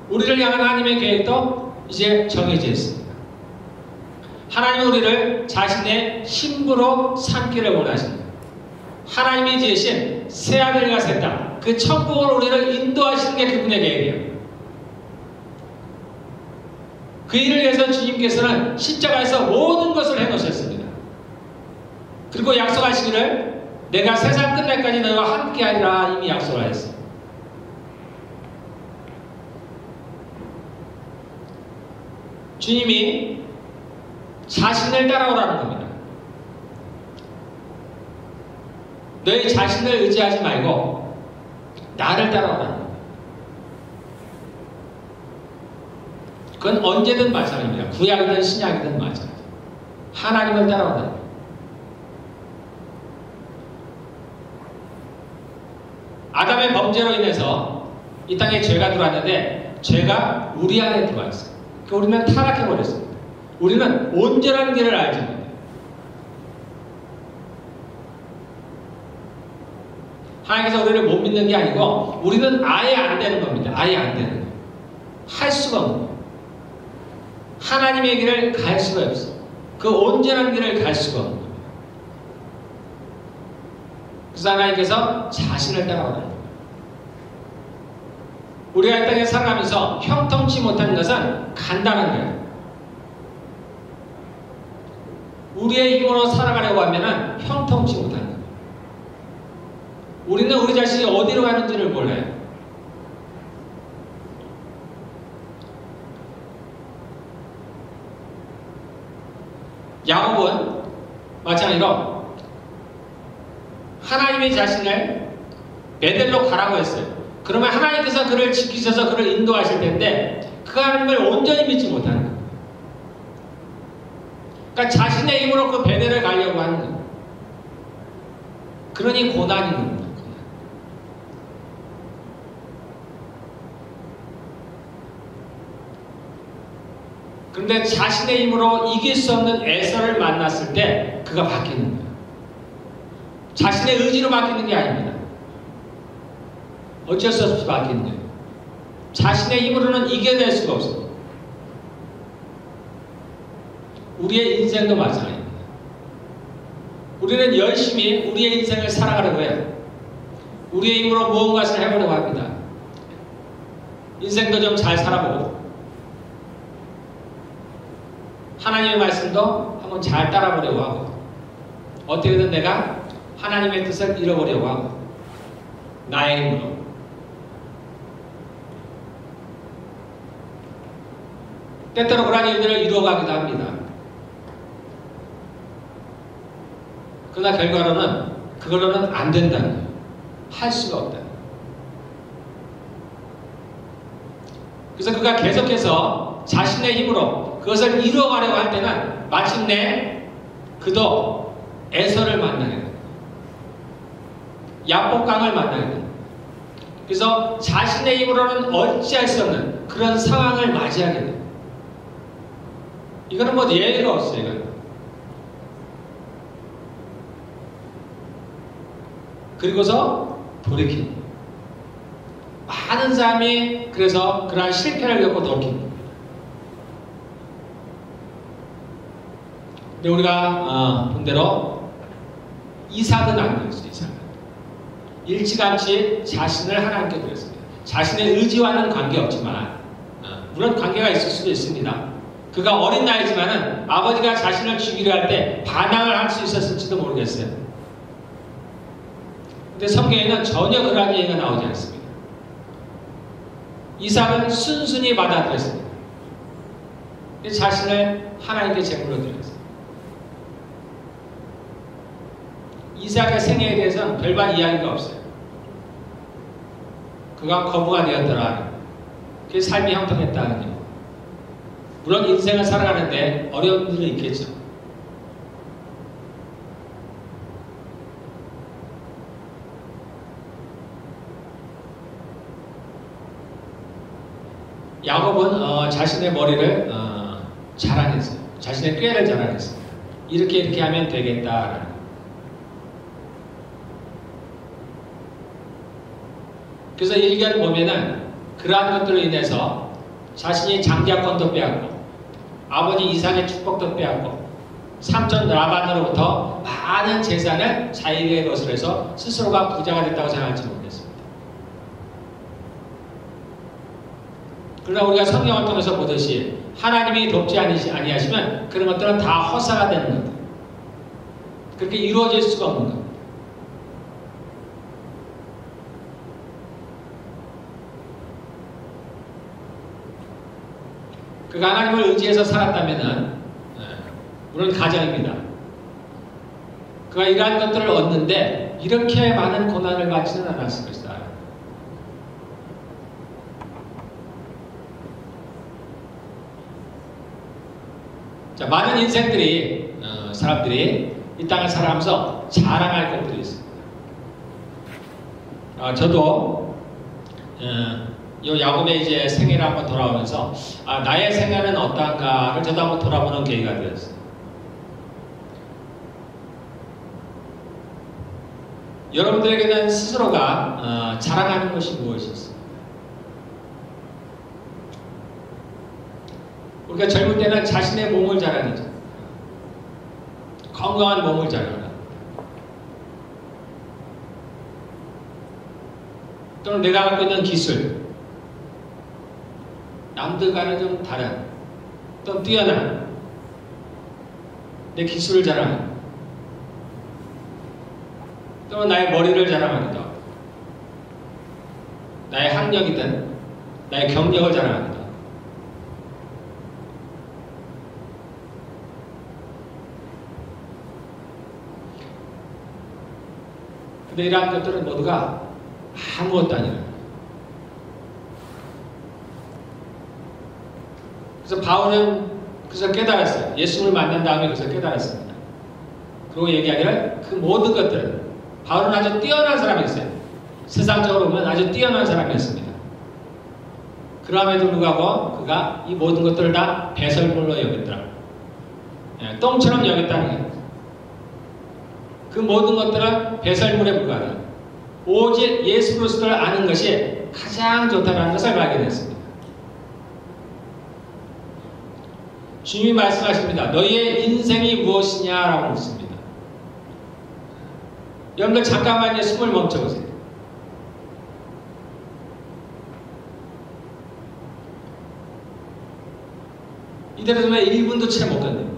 우리를 향한 하나님의 계획도 이제 정해져 있습니다. 하나님은 우리를 자신의 신부로 삼기를 원하십니다. 하나님이 지으신 새하늘과 새 땅, 그 천국으로 우리를 인도하시는 게 그분의 계획이에요. 그 일을 위해서 주님께서는 십자가에서 모든 것을 해놓으셨습니다. 그리고 약속하시기를 내가 세상 끝날까지 너희와 함께하리라 이미 약속을 하셨어요. 주님이 자신을 따라오라는 겁니다. 너희 자신을 의지하지 말고 나를 따라오라는 겁니다. 그건 언제든 마찬가지입니다. 구약이든 신약이든 마찬가지. 하나님을 따라오라는 겁니다. 아담의 범죄로 인해서 이 땅에 죄가 들어왔는데 죄가 우리 안에 들어왔어요. 우리는 타락해버렸습니다. 우리는 온전한 길을 알지 못해요. 하나님께서 우리를 못 믿는 게 아니고 우리는 아예 안 되는 겁니다. 아예 안 되는 거예요. 할 수가 없는 거예요. 하나님의 길을 갈 수가 없어요. 그 온전한 길을 갈 수가 없는 겁니다. 그래서 하나님께서 자신을 따라오라는 거예요. 우리가 이 땅에 살아가면서 형통치 못하는 것은 간단한 거예요. 우리의 힘으로 살아가려고 하면 형통치 못하는 거예요. 우리는 우리 자신이 어디로 가는지를 몰라요. 야곱은 마찬가지로 하나님의 자신을 베델로 가라고 했어요. 그러면 하나님께서 그를 지키셔서 그를 인도하실 텐데 그 하나님을 온전히 믿지 못하는 거예요. 그러니까 자신의 힘으로 그 베델을 가려고 하는 거예요. 그러니 고난이 겁니다. 그런데 자신의 힘으로 이길 수 없는 에서를 만났을 때 그가 바뀌는 거예요. 자신의 의지로 바뀌는 게 아닙니다. 어쩔 수 없이 바뀌는 거예요. 자신의 힘으로는 이겨낼 수가 없어요. 우리의 인생도 마찬가지입니다. 우리는 열심히 우리의 인생을 살아가려고 해요. 우리의 힘으로 무언가를 해보려고 합니다. 인생도 좀 잘 살아보고 하나님의 말씀도 한번 잘 따라보려고 하고 어떻게든 내가 하나님의 뜻을 이뤄보려고 하고 나의 힘으로 때때로 그런 일들을 이루어가기도 합니다. 그러나 결과로는 그걸로는 안 된다는 거예요. 할 수가 없다. 그래서 그가 계속해서 자신의 힘으로 그것을 이루어가려고 할 때는 마침내 그도 에서를 만나게 됩니다. 야복강을 만나게 됩니다. 그래서 자신의 힘으로는 어찌할 수 없는 그런 상황을 맞이하게 됩니다. 이거는 뭐 예외가 없어요. 이건. 그리고서 돌이킵니다. 많은 사람이 그래서 그러한 실패를 겪고 돌이킵니다. 근데 우리가 본 대로 이삭은 안 그랬어요. 이삭은 일찌감치 자신을 하나님께 드렸습니다. 자신의 의지와는 관계없지만 물론 관계가 있을 수도 있습니다. 그가 어린 나이지만은 아버지가 자신을 죽이려 할 때 반항을 할 수 있었을지도 모르겠어요. 근데 성경에는 전혀 그러한 얘기가 나오지 않습니다. 이삭은 순순히 받아들였습니다. 자신을 하나님께 제물로 드렸습니다. 이삭의 생애에 대해서는 별반 이야기가 없어요. 그가 거부가 되었더라. 그게 삶이 형통했다는 게. 물론 인생을 살아가는데 어려운 일이 있겠죠. 야곱은 자신의 머리를 자랑했어요. 자신의 꾀를 자랑했어요. 이렇게 하면 되겠다라는. 그래서 일기를 보면은 그러한 것들로 인해서 자신이 장자권도 빼앗고 아버지 이삭의 축복도 빼앗고 삼촌 라반으로부터 많은 재산을 자기의 것으로 해서 스스로가 부자가 됐다고 생각할지 모르겠습니다. 그러나 우리가 성경을 통해서 보듯이 하나님이 돕지 아니하시면 그런 것들은 다 허사가 되는 겁니다. 그렇게 이루어질 수가 없는 겁니다. 그가 하나님을 의지해서 살았다면 물론 가정입니다. 그가 이러한 것들을 얻는데 이렇게 많은 고난을 받지는 않았을 것이다. 자, 많은 인생들이 사람들이 이 땅을 살아가면서 자랑할 것들이 있습니다. 저도 이 야곱의 이제 생애를 한번 돌아오면서 나의 생애는 어떠한가를 저도 한번 돌아보는 계기가 되었어요. 여러분들에게는 스스로가 자랑하는 것이 무엇이 있습니까? 우리가 젊을 때는 자신의 몸을 자랑하죠. 건강한 몸을 자랑하죠. 또는 내가 갖고 있는 기술, 남들과는 좀 다른, 좀 뛰어난 내 기술을 자랑하고, 또 나의 머리를 자랑하기도 하고, 나의 학력이든 나의 경력을 자랑하기도 하고. 근데 이러한 것들은 모두가 아무것도 아니라. 그래서 바울은 그래서 깨달았어요. 예수를 만난 다음에 그래서 깨달았습니다. 그리고 얘기하기를 그 모든 것들은, 바울은 아주 뛰어난 사람이었어요. 세상적으로 보면 아주 뛰어난 사람이었습니다. 그럼에도 불구하고 그가 이 모든 것들을 다 배설물로 여겼더라. 똥처럼 여겼다는 거예요. 그 모든 것들은 배설물에 불과하다. 오직 예수 그리스도를 아는 것이 가장 좋다는 것을 발견했습니다. 주님이 말씀하십니다. 너희의 인생이 무엇이냐라고 묻습니다. 여러분들 잠깐만 숨을 멈춰보세요. 이대로 두면 1분도 채 못 견뎌요.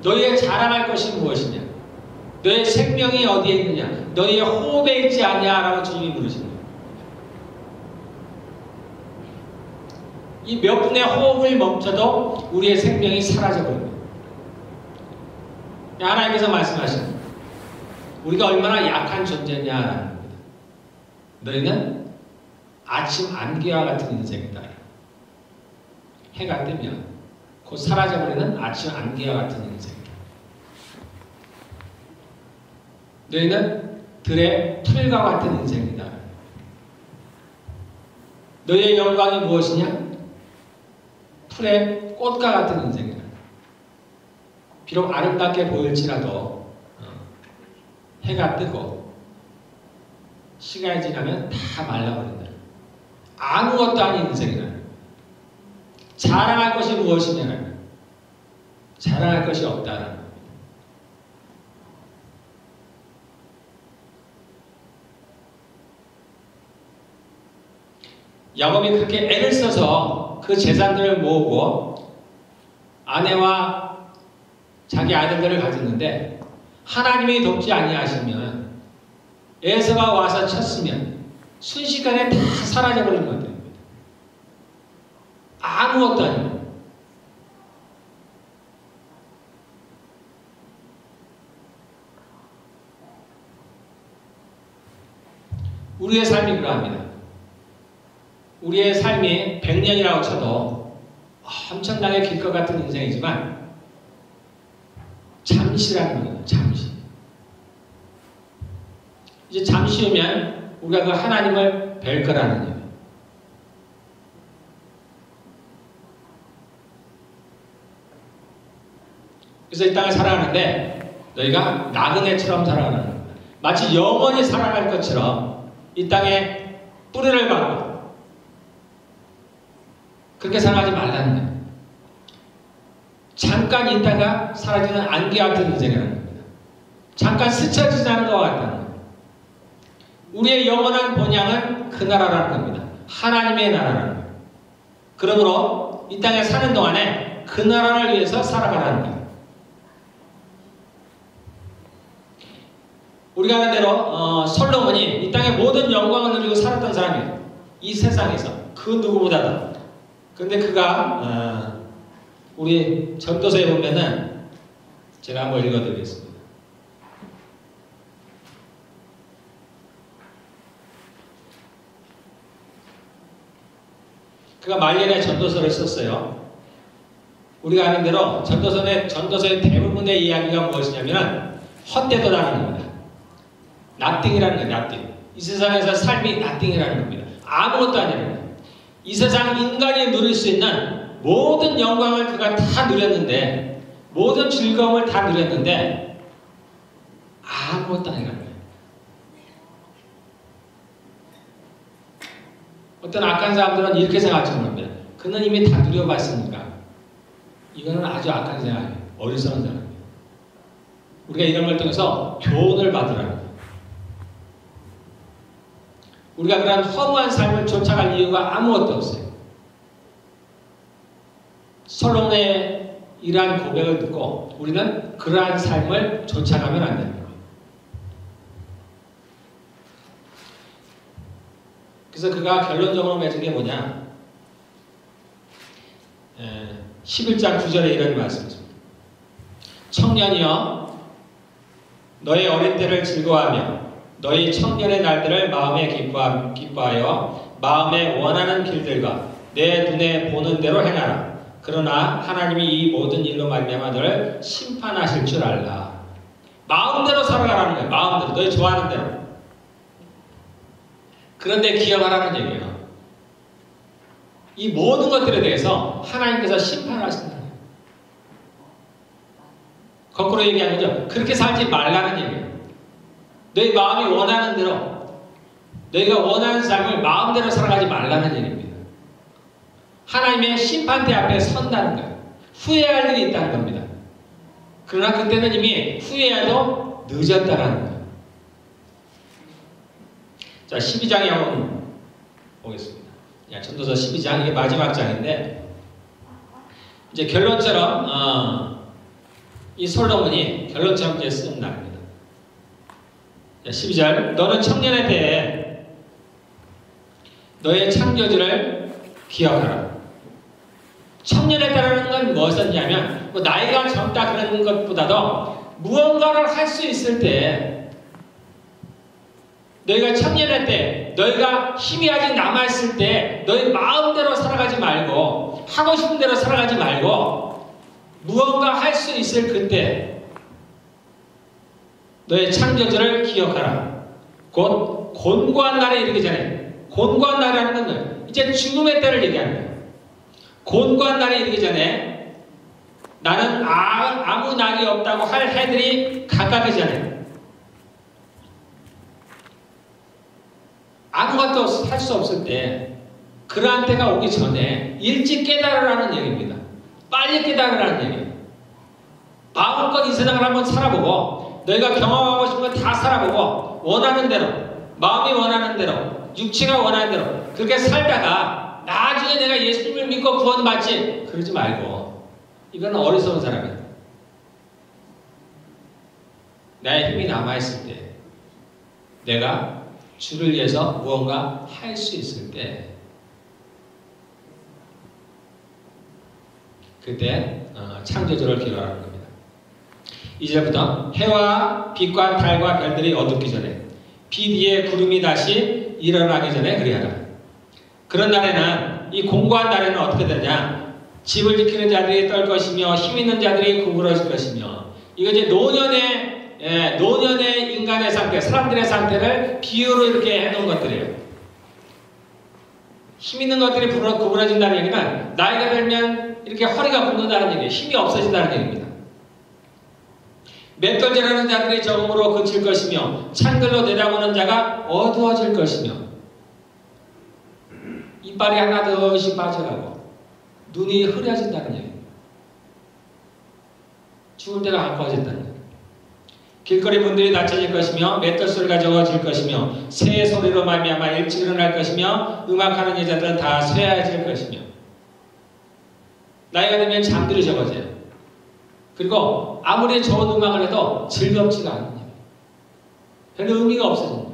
너희의 자랑할 것이 무엇이냐? 너의 생명이 어디에 있느냐? 너희의 호흡에 있지 않냐라고 주님이 물으십니다. 이 몇 분의 호흡을 멈춰도 우리의 생명이 사라져버립니다. 하나님께서 말씀하십니다. 우리가 얼마나 약한 존재냐라는 겁니다. 너희는 아침 안개와 같은 인생이다. 해가 뜨면 곧 사라져버리는 아침 안개와 같은 인생이다. 너희는 들의 풀과 같은 인생이다. 너희의 영광이 무엇이냐? 풀의 꽃과 같은 인생이다. 비록 아름답게 보일지라도 해가 뜨고 시간이 지나면 다 말라버린다. 아무것도 아닌 인생이다. 자랑할 것이 무엇이냐? 자랑할 것이 없다. 야곱이 그렇게 애를 써서 그 재산들을 모으고 아내와 자기 아들들을 가졌는데 하나님이 돕지 아니하시면 에서가 와서 쳤으면 순식간에 다 사라져버린 것 같아요. 아무것도 아니에요. 우리의 삶이 그러합니다. 우리의 삶이 100년이라고 쳐도 엄청나게 길 것 같은 인생이지만 잠시라는 거예요. 잠시. 이제 잠시 후면 우리가 그 하나님을 뵐 거라는 거예요. 그래서 이 땅을 살아가는데 너희가 나그네처럼 살아가는 겁니다. 마치 영원히 살아갈 것처럼 이 땅에 뿌리를 박고 그렇게 살아가지 말라는 거예요. 잠깐 있다가 사라지는 안개 같은 인생이라는 겁니다. 잠깐 스쳐 지나는 것 같다는 거예요. 우리의 영원한 본향은 그 나라라는 겁니다. 하나님의 나라라는 거예요. 그러므로 이 땅에 사는 동안에 그 나라를 위해서 살아가라는 거예요. 우리가 아는 대로 솔로몬이 이 땅의 모든 영광을 누리고 살았던 사람이에요. 이 세상에서 그 누구보다도. 그런데 그가 우리 전도서에 보면은 제가 한번 읽어드리겠습니다. 그가 말년에 전도서를 썼어요. 우리가 아는 대로 전도서의 대부분의 이야기가 무엇이냐면 헛되도라는 겁니다. 나띵이라는 거예요. 나띵. 이 세상에서 삶이 나띵이라는 겁니다. 아무것도 아니라는 거예요. 이 세상 인간이 누릴 수 있는 모든 영광을 그가 다 누렸는데, 모든 즐거움을 다 누렸는데 아무것도 아니라는 거예요. 어떤 악한 사람들은 이렇게 생각할지 모릅니다. 그는 이미 다 누려봤으니까. 이거는 아주 악한 생각이에요. 어리석은 생각이에요. 우리가 이런 걸 통해서 교훈을 받으라는 거예요. 우리가 그런 허무한 삶을 쫓아갈 이유가 아무것도 없어요. 솔로몬의 이러한 고백을 듣고 우리는 그러한 삶을 쫓아가면 안 됩니다. 그래서 그가 결론적으로 맺은 게 뭐냐? 11장 9절에 이런 말씀입니다. 청년이여 너의 어린 때를 즐거워하며 너희 청년의 날들을 마음에 기뻐하여 마음에 원하는 길들과 내 눈에 보는 대로 행하라. 그러나 하나님이 이 모든 일로 말미암아 너를 심판하실 줄 알라. 마음대로 살아가라는 거예요. 마음대로. 너희 좋아하는 대로. 그런데 기억하라는 얘기예요. 이 모든 것들에 대해서 하나님께서 심판하신다는 거예요. 거꾸로 얘기하는 거죠. 그렇게 살지 말라는 얘기예요. 너희 마음이 원하는 대로, 너희가 원하는 삶을 마음대로 살아가지 말라는 얘기입니다. 하나님의 심판대 앞에 선다는 거예요. 후회할 일이 있다는 겁니다. 그러나 그때는 이미 후회해도 늦었다라는 거예요. 자, 12장에 한번 보겠습니다. 전도서 12장, 이게 마지막 장인데, 이제 결론처럼, 이 솔로몬이 결론처럼 이제 쓴 날입니다. 12절, 너는 청년에 대해 너의 창조주를 기억하라. 청년에 따르는 건 무엇이냐면, 뭐 나이가 젊다 그러는 것보다도 무언가를 할 수 있을 때, 너희가 청년의 때, 너희가 힘이 아직 남아있을 때, 너희 마음대로 살아가지 말고, 하고 싶은 대로 살아가지 말고, 무언가 할 수 있을 그때, 너의 창조주를 기억하라. 곧 곤고한 날에 이르기 전에, 곤고한 날이라는 건 이제 죽음의 때를 얘기하는 거예요. 곤고한 날에 이르기 전에, 나는 아무 낙이 없다고 할 해들이 가까이 전에, 아무것도 할 수 없을 때 그러한 때가 오기 전에 일찍 깨달으라는 얘기입니다. 빨리 깨달으라는 얘기예요. 마음껏 이 세상을 한번 살아보고 너희가 경험하고 싶은 거 다 살아보고 원하는 대로, 마음이 원하는 대로, 육체가 원하는 대로 그렇게 살다가 나중에 내가 예수님을 믿고 구원받지 그러지 말고, 이건 어리석은 사람이야. 나의 힘이 남아있을 때, 내가 주를 위해서 무언가 할 수 있을 때, 그때 창조주를 기억하는 겁니다. 이제부터 해와 빛과 달과 별들이 어둡기 전에, 비 뒤에 구름이 다시 일어나기 전에 그리하라. 그런 날에는, 이 공고한 날에는 어떻게 되냐? 집을 지키는 자들이 떨 것이며 힘 있는 자들이 구부러질 것이며, 이거 이제 노년의 인간의 상태, 사람들의 상태를 비유로 이렇게 해놓은 것들이에요. 힘 있는 것들이 구부러진다는 얘기는 나이가 들면 이렇게 허리가 굽는다는 얘기예요. 힘이 없어진다는 얘기입니다. 맷돌질하는 자들이 적음으로 그칠 것이며 창들로 내다보는 자가 어두워질 것이며, 이빨이 하나둘씩 빠져가고 눈이 흐려진다는 얘기입니다. 죽을 때가 가까워진다는 얘기입니다. 길거리 문들이 닫혀질 것이며 맷돌 소리가 적어질 것이며 새 소리로 말미암아 일찍 일어날 것이며 음악하는 여자들은 다 쇠해질 것이며, 나이가 들면 잠들이 적어져요. 그리고 아무리 좋은 음악을 해도 즐겁지가 않아요. 별로 의미가 없어집니다.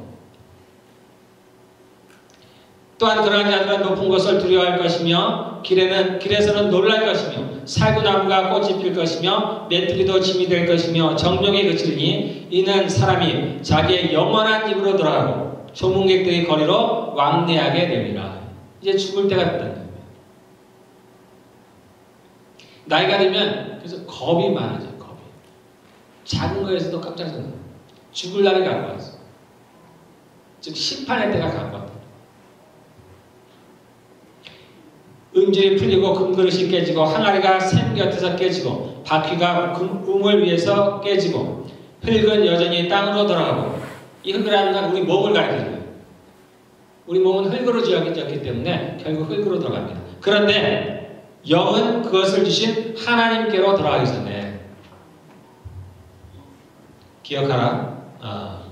또한 그러한 자들은 높은 것을 두려워할 것이며 길에서는 놀랄 것이며 살구나무가 꽃이 필 것이며 메뚜기도 짐이 될 것이며 정욕이 그치리니 이는 사람이 자기의 영원한 집으로 돌아가고 조문객들이 거리로 왕래하게 되리라. 이제 죽을 때가 됐다는 거예요. 나이가 들면 그래서 겁이 많아져요. 겁이. 작은 거에서도 깜짝 놀라요. 죽을 날이 가까웠어. 즉 심판의 때가 가까웠다. 은질이 풀리고 금그릇이 깨지고 항아리가 샘 곁에서 깨지고 바퀴가 우물 위에서 깨지고 흙은 여전히 땅으로 돌아가고, 이 흙이라는 건 우리 몸을 가리켜줘요. 우리 몸은 흙으로 지어졌기 때문에 결국 흙으로 돌아갑니다. 그런데 영은 그것을 주신 하나님께로 돌아가기 전에 기억하라.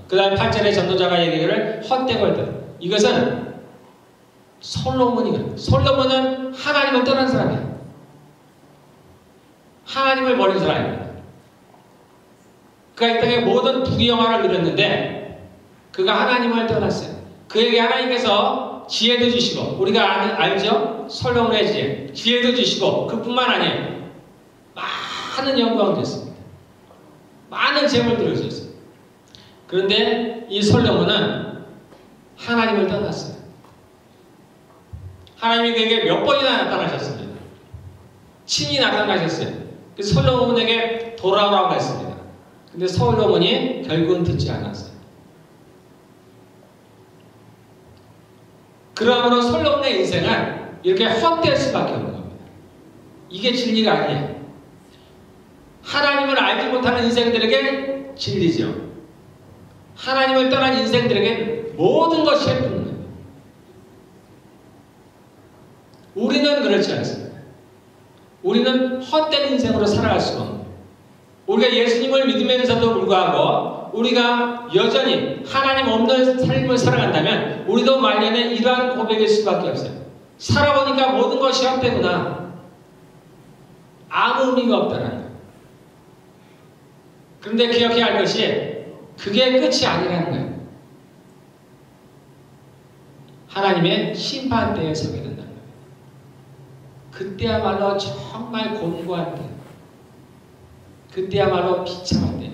그 다음에 8절에 전도자가 얘기를 헛되고 했다. 이것은 솔로몬이거든요. 솔로몬은 하나님을 떠난 사람이에요. 하나님을 버린 사람입니다. 그가 이 땅에 모든 부귀영화를 누렸는데 그가 하나님을 떠났어요. 그에게 하나님께서 지혜도 주시고, 우리가 알죠? 솔로몬의 지혜. 지혜도 주시고, 그뿐만 아니에요. 많은 영광을 줬습니다. 많은 재물들을 줬어요. 그런데 이 솔로몬은 하나님을 떠났어요. 하나님이 그에게 몇 번이나 나타나셨습니다. 친히 나타나셨어요. 그래서 솔로몬에게 돌아오라고 했습니다. 근데 솔로몬이 결국은 듣지 않았어요. 그러므로 솔로몬의 인생은 이렇게 헛될 수밖에 없는 겁니다. 이게 진리가 아니에요. 하나님을 알지 못하는 인생들에게 진리죠. 하나님을 떠난 인생들에게 모든 것이 예쁜 거예요. 우리는 그렇지 않습니다. 우리는 헛된 인생으로 살아갈 수가 없는 거예요. 우리가 예수님을 믿으면서도 불구하고 우리가 여전히 하나님 없는 삶을 살아간다면 우리도 말년에 이러한 고백일 수밖에 없어요. 살아보니까 모든 것이 헛되구나. 아무 의미가 없다는 거예요. 그런데 기억해야 할 것이 그게 끝이 아니라는 거예요. 하나님의 심판대에 서게 된다는 거예요. 그때야말로 정말 곤고한 때, 그때야말로 비참한 때,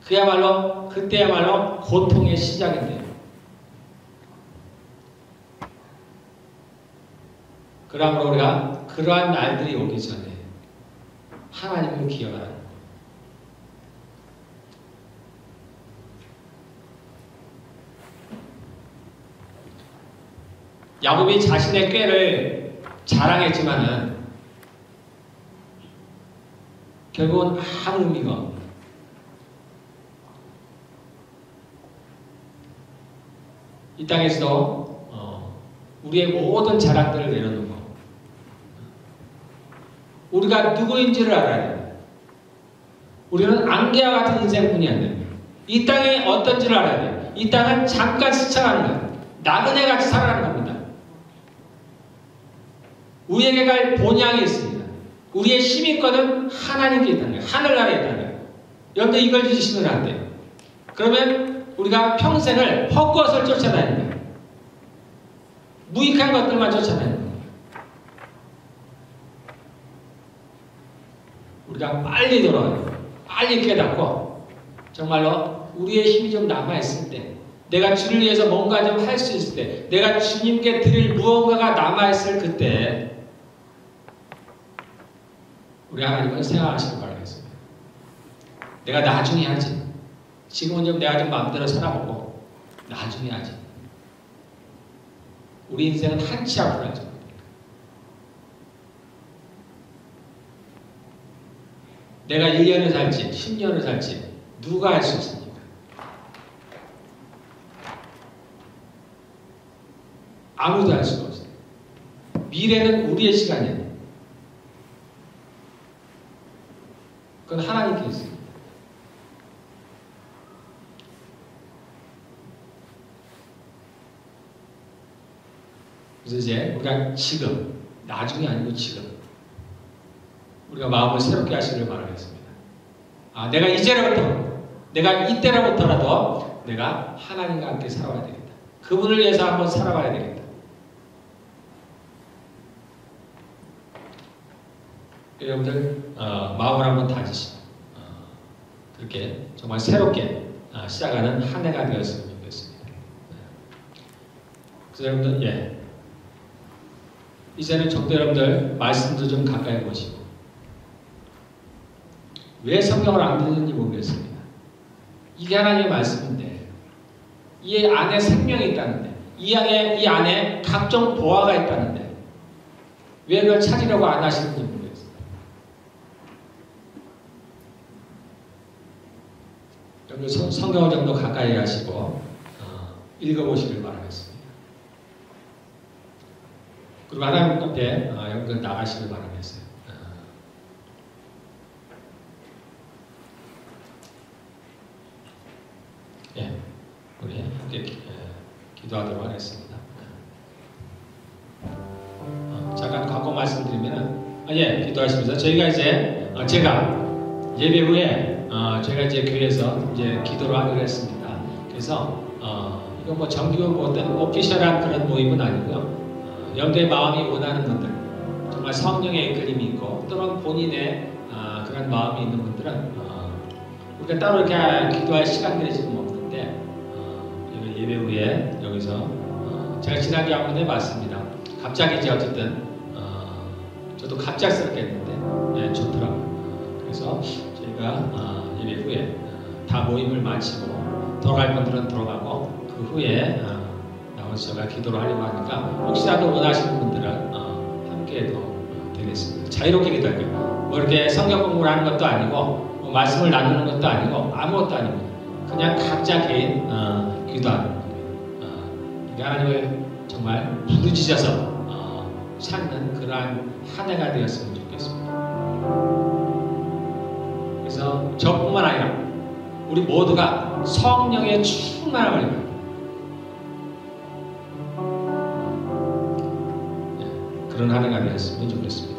그때야말로 고통의 시작인데요. 그러므로 우리가 그러한 날들이 오기 전에 하나님을 기억하라는 거예요. 야곱이 자신의 꾀를 자랑했지만은 결국은 아무 의미가 없습니다. 이 땅에서도 우리의 모든 자랑들을 내려놓고 우리가 누구인지를 알아야 돼요. 우리는 안개와 같은 인생뿐이 아니에요. 이 땅이 어떤지를 알아야 돼요. 이 땅은 잠깐 스쳐가는 거예요. 나그네같이 살아가는 겁니다. 우리에게 갈 본향이 있습니다. 우리의 힘있거든 하나님께 있다는 거예요. 하늘나라에 있다는 거예요. 여러분들 이걸 잊으시면 안 돼요. 그러면 우리가 평생을 헛것을 쫓아다니는 거예요. 무익한 것들만 쫓아다니는 거예요. 우리가 빨리 돌아와요. 빨리 깨닫고 정말로 우리의 힘이 좀 남아있을 때, 내가 주를 위해서 뭔가 좀 할 수 있을 때, 내가 주님께 드릴 무언가가 남아있을 그때 우리 하나님은 생각하시길 바라겠습니다. 내가 나중에 하지. 지금은 좀 내가 좀 마음대로 살아보고 나중에 하지. 우리 인생은 한치 앞으로 하죠. 내가 1년을 살지 10년을 살지 누가 알 수 있습니까? 아무도 알 수가 없어요. 미래는 우리의 시간이에요. 그건 하나님께 있습니다. 그래서 이제 우리가 지금, 나중이 아니고 지금 우리가 마음을 새롭게 하시길 바라겠습니다. 내가 이제로부터, 내가 이때로부터라도 내가 하나님과 함께 살아가야 되겠다. 그분을 위해서 한번 살아가야 되겠다. 여러분들 마음을 한번 다지시고 그렇게 정말 새롭게 시작하는 한 해가 되었으면 좋겠습니다. 그래서 여러분들 이제는 정도 여러분들 말씀도 좀 가까이 보시고 왜 성경을 안 듣는지 모르겠습니다. 이게 하나님의 말씀인데 이 안에 생명이 있다는데 이 안에 각종 보화가 있다는데 왜 그걸 찾으려고 안 하시는지 모르겠습니다. 여러분 성경을 좀 더 가까이 하시고 읽어보시길 바라겠습니다. 그리고 하나님 앞에 여러분들 나가시길 바라겠어요. 우리 함께 기도하도록 하겠습니다. 잠깐 광고 말씀드리면 예, 기도하시면서 저희가 이제 제가 예배 후에 제가 이제 교회에서 이제 기도를 하기로 했습니다. 그래서 이거 뭐 정규 뭐 어떤 오피셜한 그런 모임은 아니고요. 영도의 마음이 원하는 분들, 정말 성령의 이끌림이 있고 또는 본인의 그런 마음이 있는 분들은 우리가 따로 이렇게 기도할 시간들이 지금 없는데 예배 후에 여기서 제가 지난주에 한번 해봤습니다. 갑자기 이제 어쨌든 저도 갑작스럽게 했는데 좋더라고요. 그래서 저희가 예배 후에 다 모임을 마치고 돌아갈 분들은 돌아가고 그 후에 나와서 제가 기도를 하려고 하니까 혹시라도 원하시는 분들은 함께해도 되겠습니다. 자유롭게 기도할게요. 뭐 이렇게 성경 공부를 하는 것도 아니고 뭐 말씀을 나누는 것도 아니고 아무것도 아니고 그냥 각자 개인 기도하는 거예요. 하나님을 정말 부르짖어서 찾는 그러한 한 해가 되었으면 좋겠습니다. 그래서 저뿐만 아니라 우리 모두가 성령의 충만함을 입어요. 그런 한 해가 되었으면 좋겠습니다.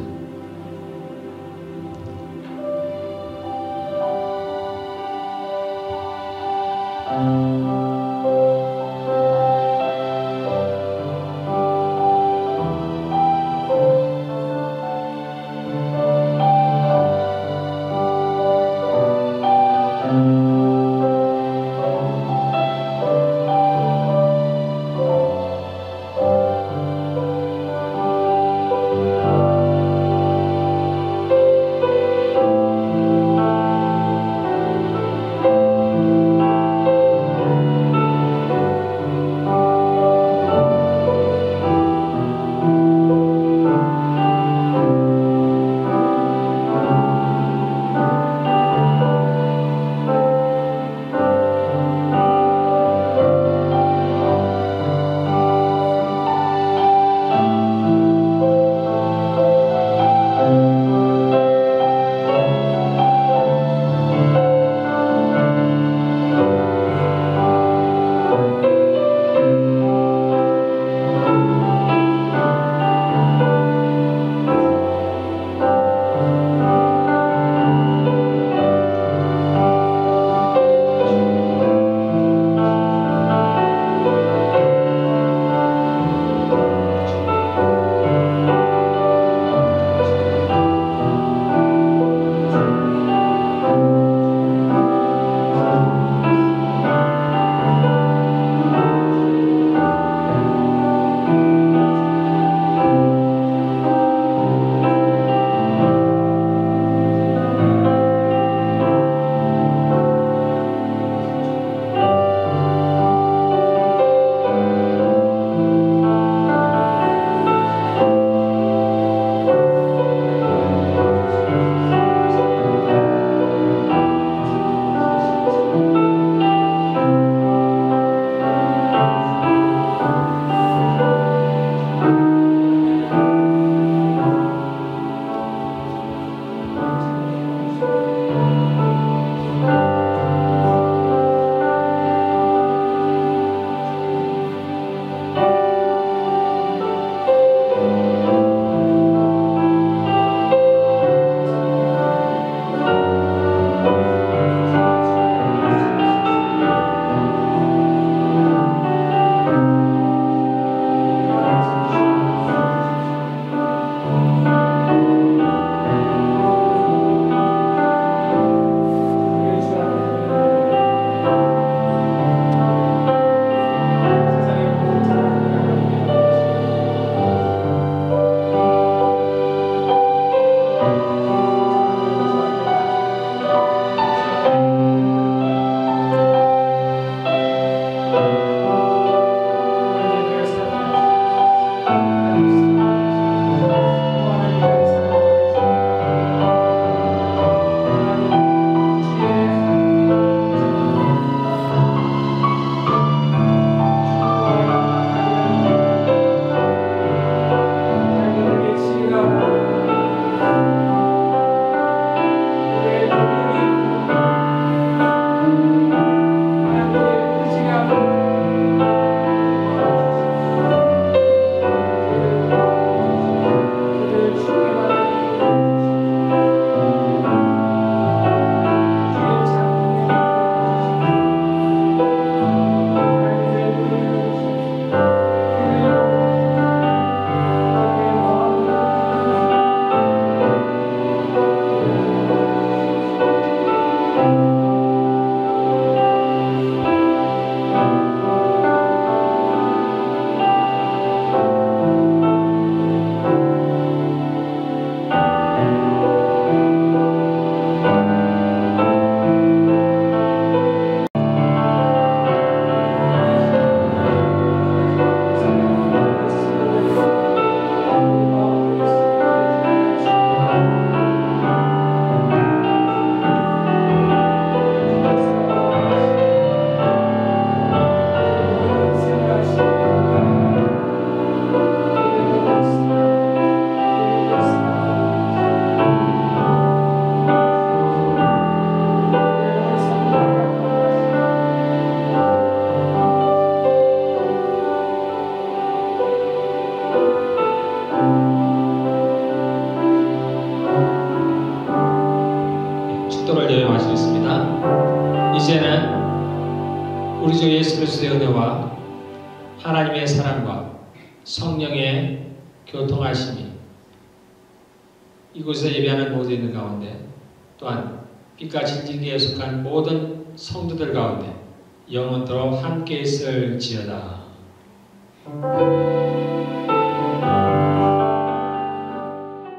우리 주 예수 그리스도의 은혜와 하나님의 사랑과 성령의 교통하심이 이곳에 예배하는 모두들 가운데 또한 빛과 진리에 속한 모든 성도들 가운데 영원토록 함께 있을지어다.